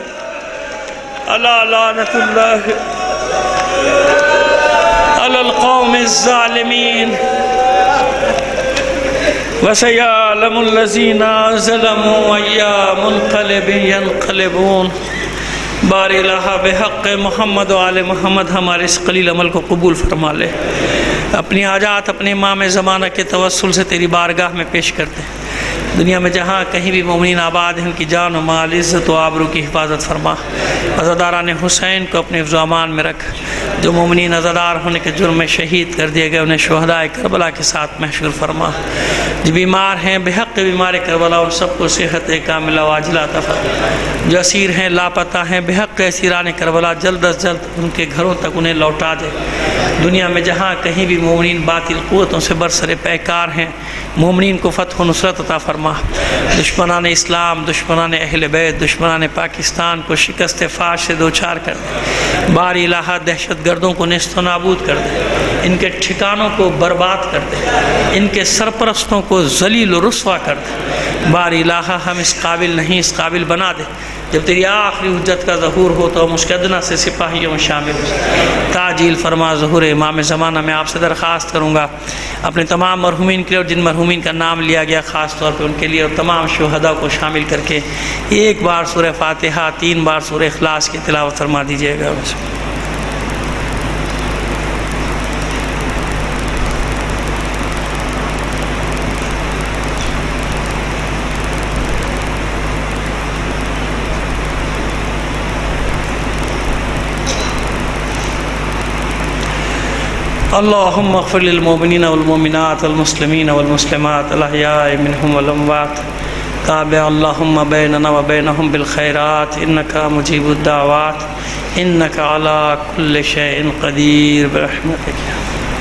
[SPEAKER 1] اللہ لعنت اللہ علی القوم الظالمین وَسَيَعْلَمُ الَّذِينَ ظَلَمُوا أَيَّ مُنْقَلِبٍ يَنْقَلِبُونَ۔ بار الہ بحق محمد و آل محمد ہمارے اس قلیل عمل کو قبول فرما لے، اپنی حاجات اپنے امام زمانہ کے توسل سے تیری بارگاہ میں پیش کر دے۔ دنیا میں جہاں کہیں بھی مومنین آباد ہیں ان کی جان و مال، عزت و آبرو کی حفاظت فرما۔ عزاداران حسین کو اپنے حفظ و امان میں رکھ، جو مومنین عزادار ہونے کے جرم میں شہید کر دیے گئے انہیں شہدائے کربلا کے ساتھ محشور فرما۔ جو بیمار ہیں بحق بیمار کربلا ان سب کو صحت کاملہ و عاجلہ عطا فرما۔ جو اسیر ہیں لاپتہ ہیں بحق اسیران کربلا جلد از جلد ان کے گھروں تک انہیں لوٹا دے۔ دنیا میں جہاں کہیں بھی مومنین باطل قوتوں سے برسر پیکار ہیں مومنین کو فتح و نصرت عطا فرما۔ دشمنان اسلام، دشمنان اہل بیت، دشمنان پاکستان کو شکست فاش سے دوچار کر دے۔ باری الہ دہشت گردوں کو نیست و نابود کر دے۔ ان کے ٹھکانوں کو برباد کر دے، ان کے سرپرستوں کو ذلیل و رسوا کر دے۔ باری الہ ہم اس قابل نہیں، اس قابل بنا دے جب تیری آخری حجت کا ظہور ہو تو ہم اس کے ادنا سے سپاہیوں میں شامل ہو۔ تعجیل فرما ظہور امام زمانہ میں آپ سے درخواست کروں گا اپنے تمام مرحومین کے لیے، اور جن مرحومین کا نام لیا گیا خاص طور پہ ان کے لیے، اور تمام شہداء کو شامل کر کے ایک بار سورہ فاتحہ 3 بار سورہ اخلاص کی تلاوت فرما دیجیے گا۔ اللهم اغفر للمؤمنين والمؤمنات والمسلمين والمسلمات الأحياء منهم والأموات تابع اللهم بيننا وبينهم بالخيرات إنك مجيب الدعوات إنك على كل شيء قدير برحمتك.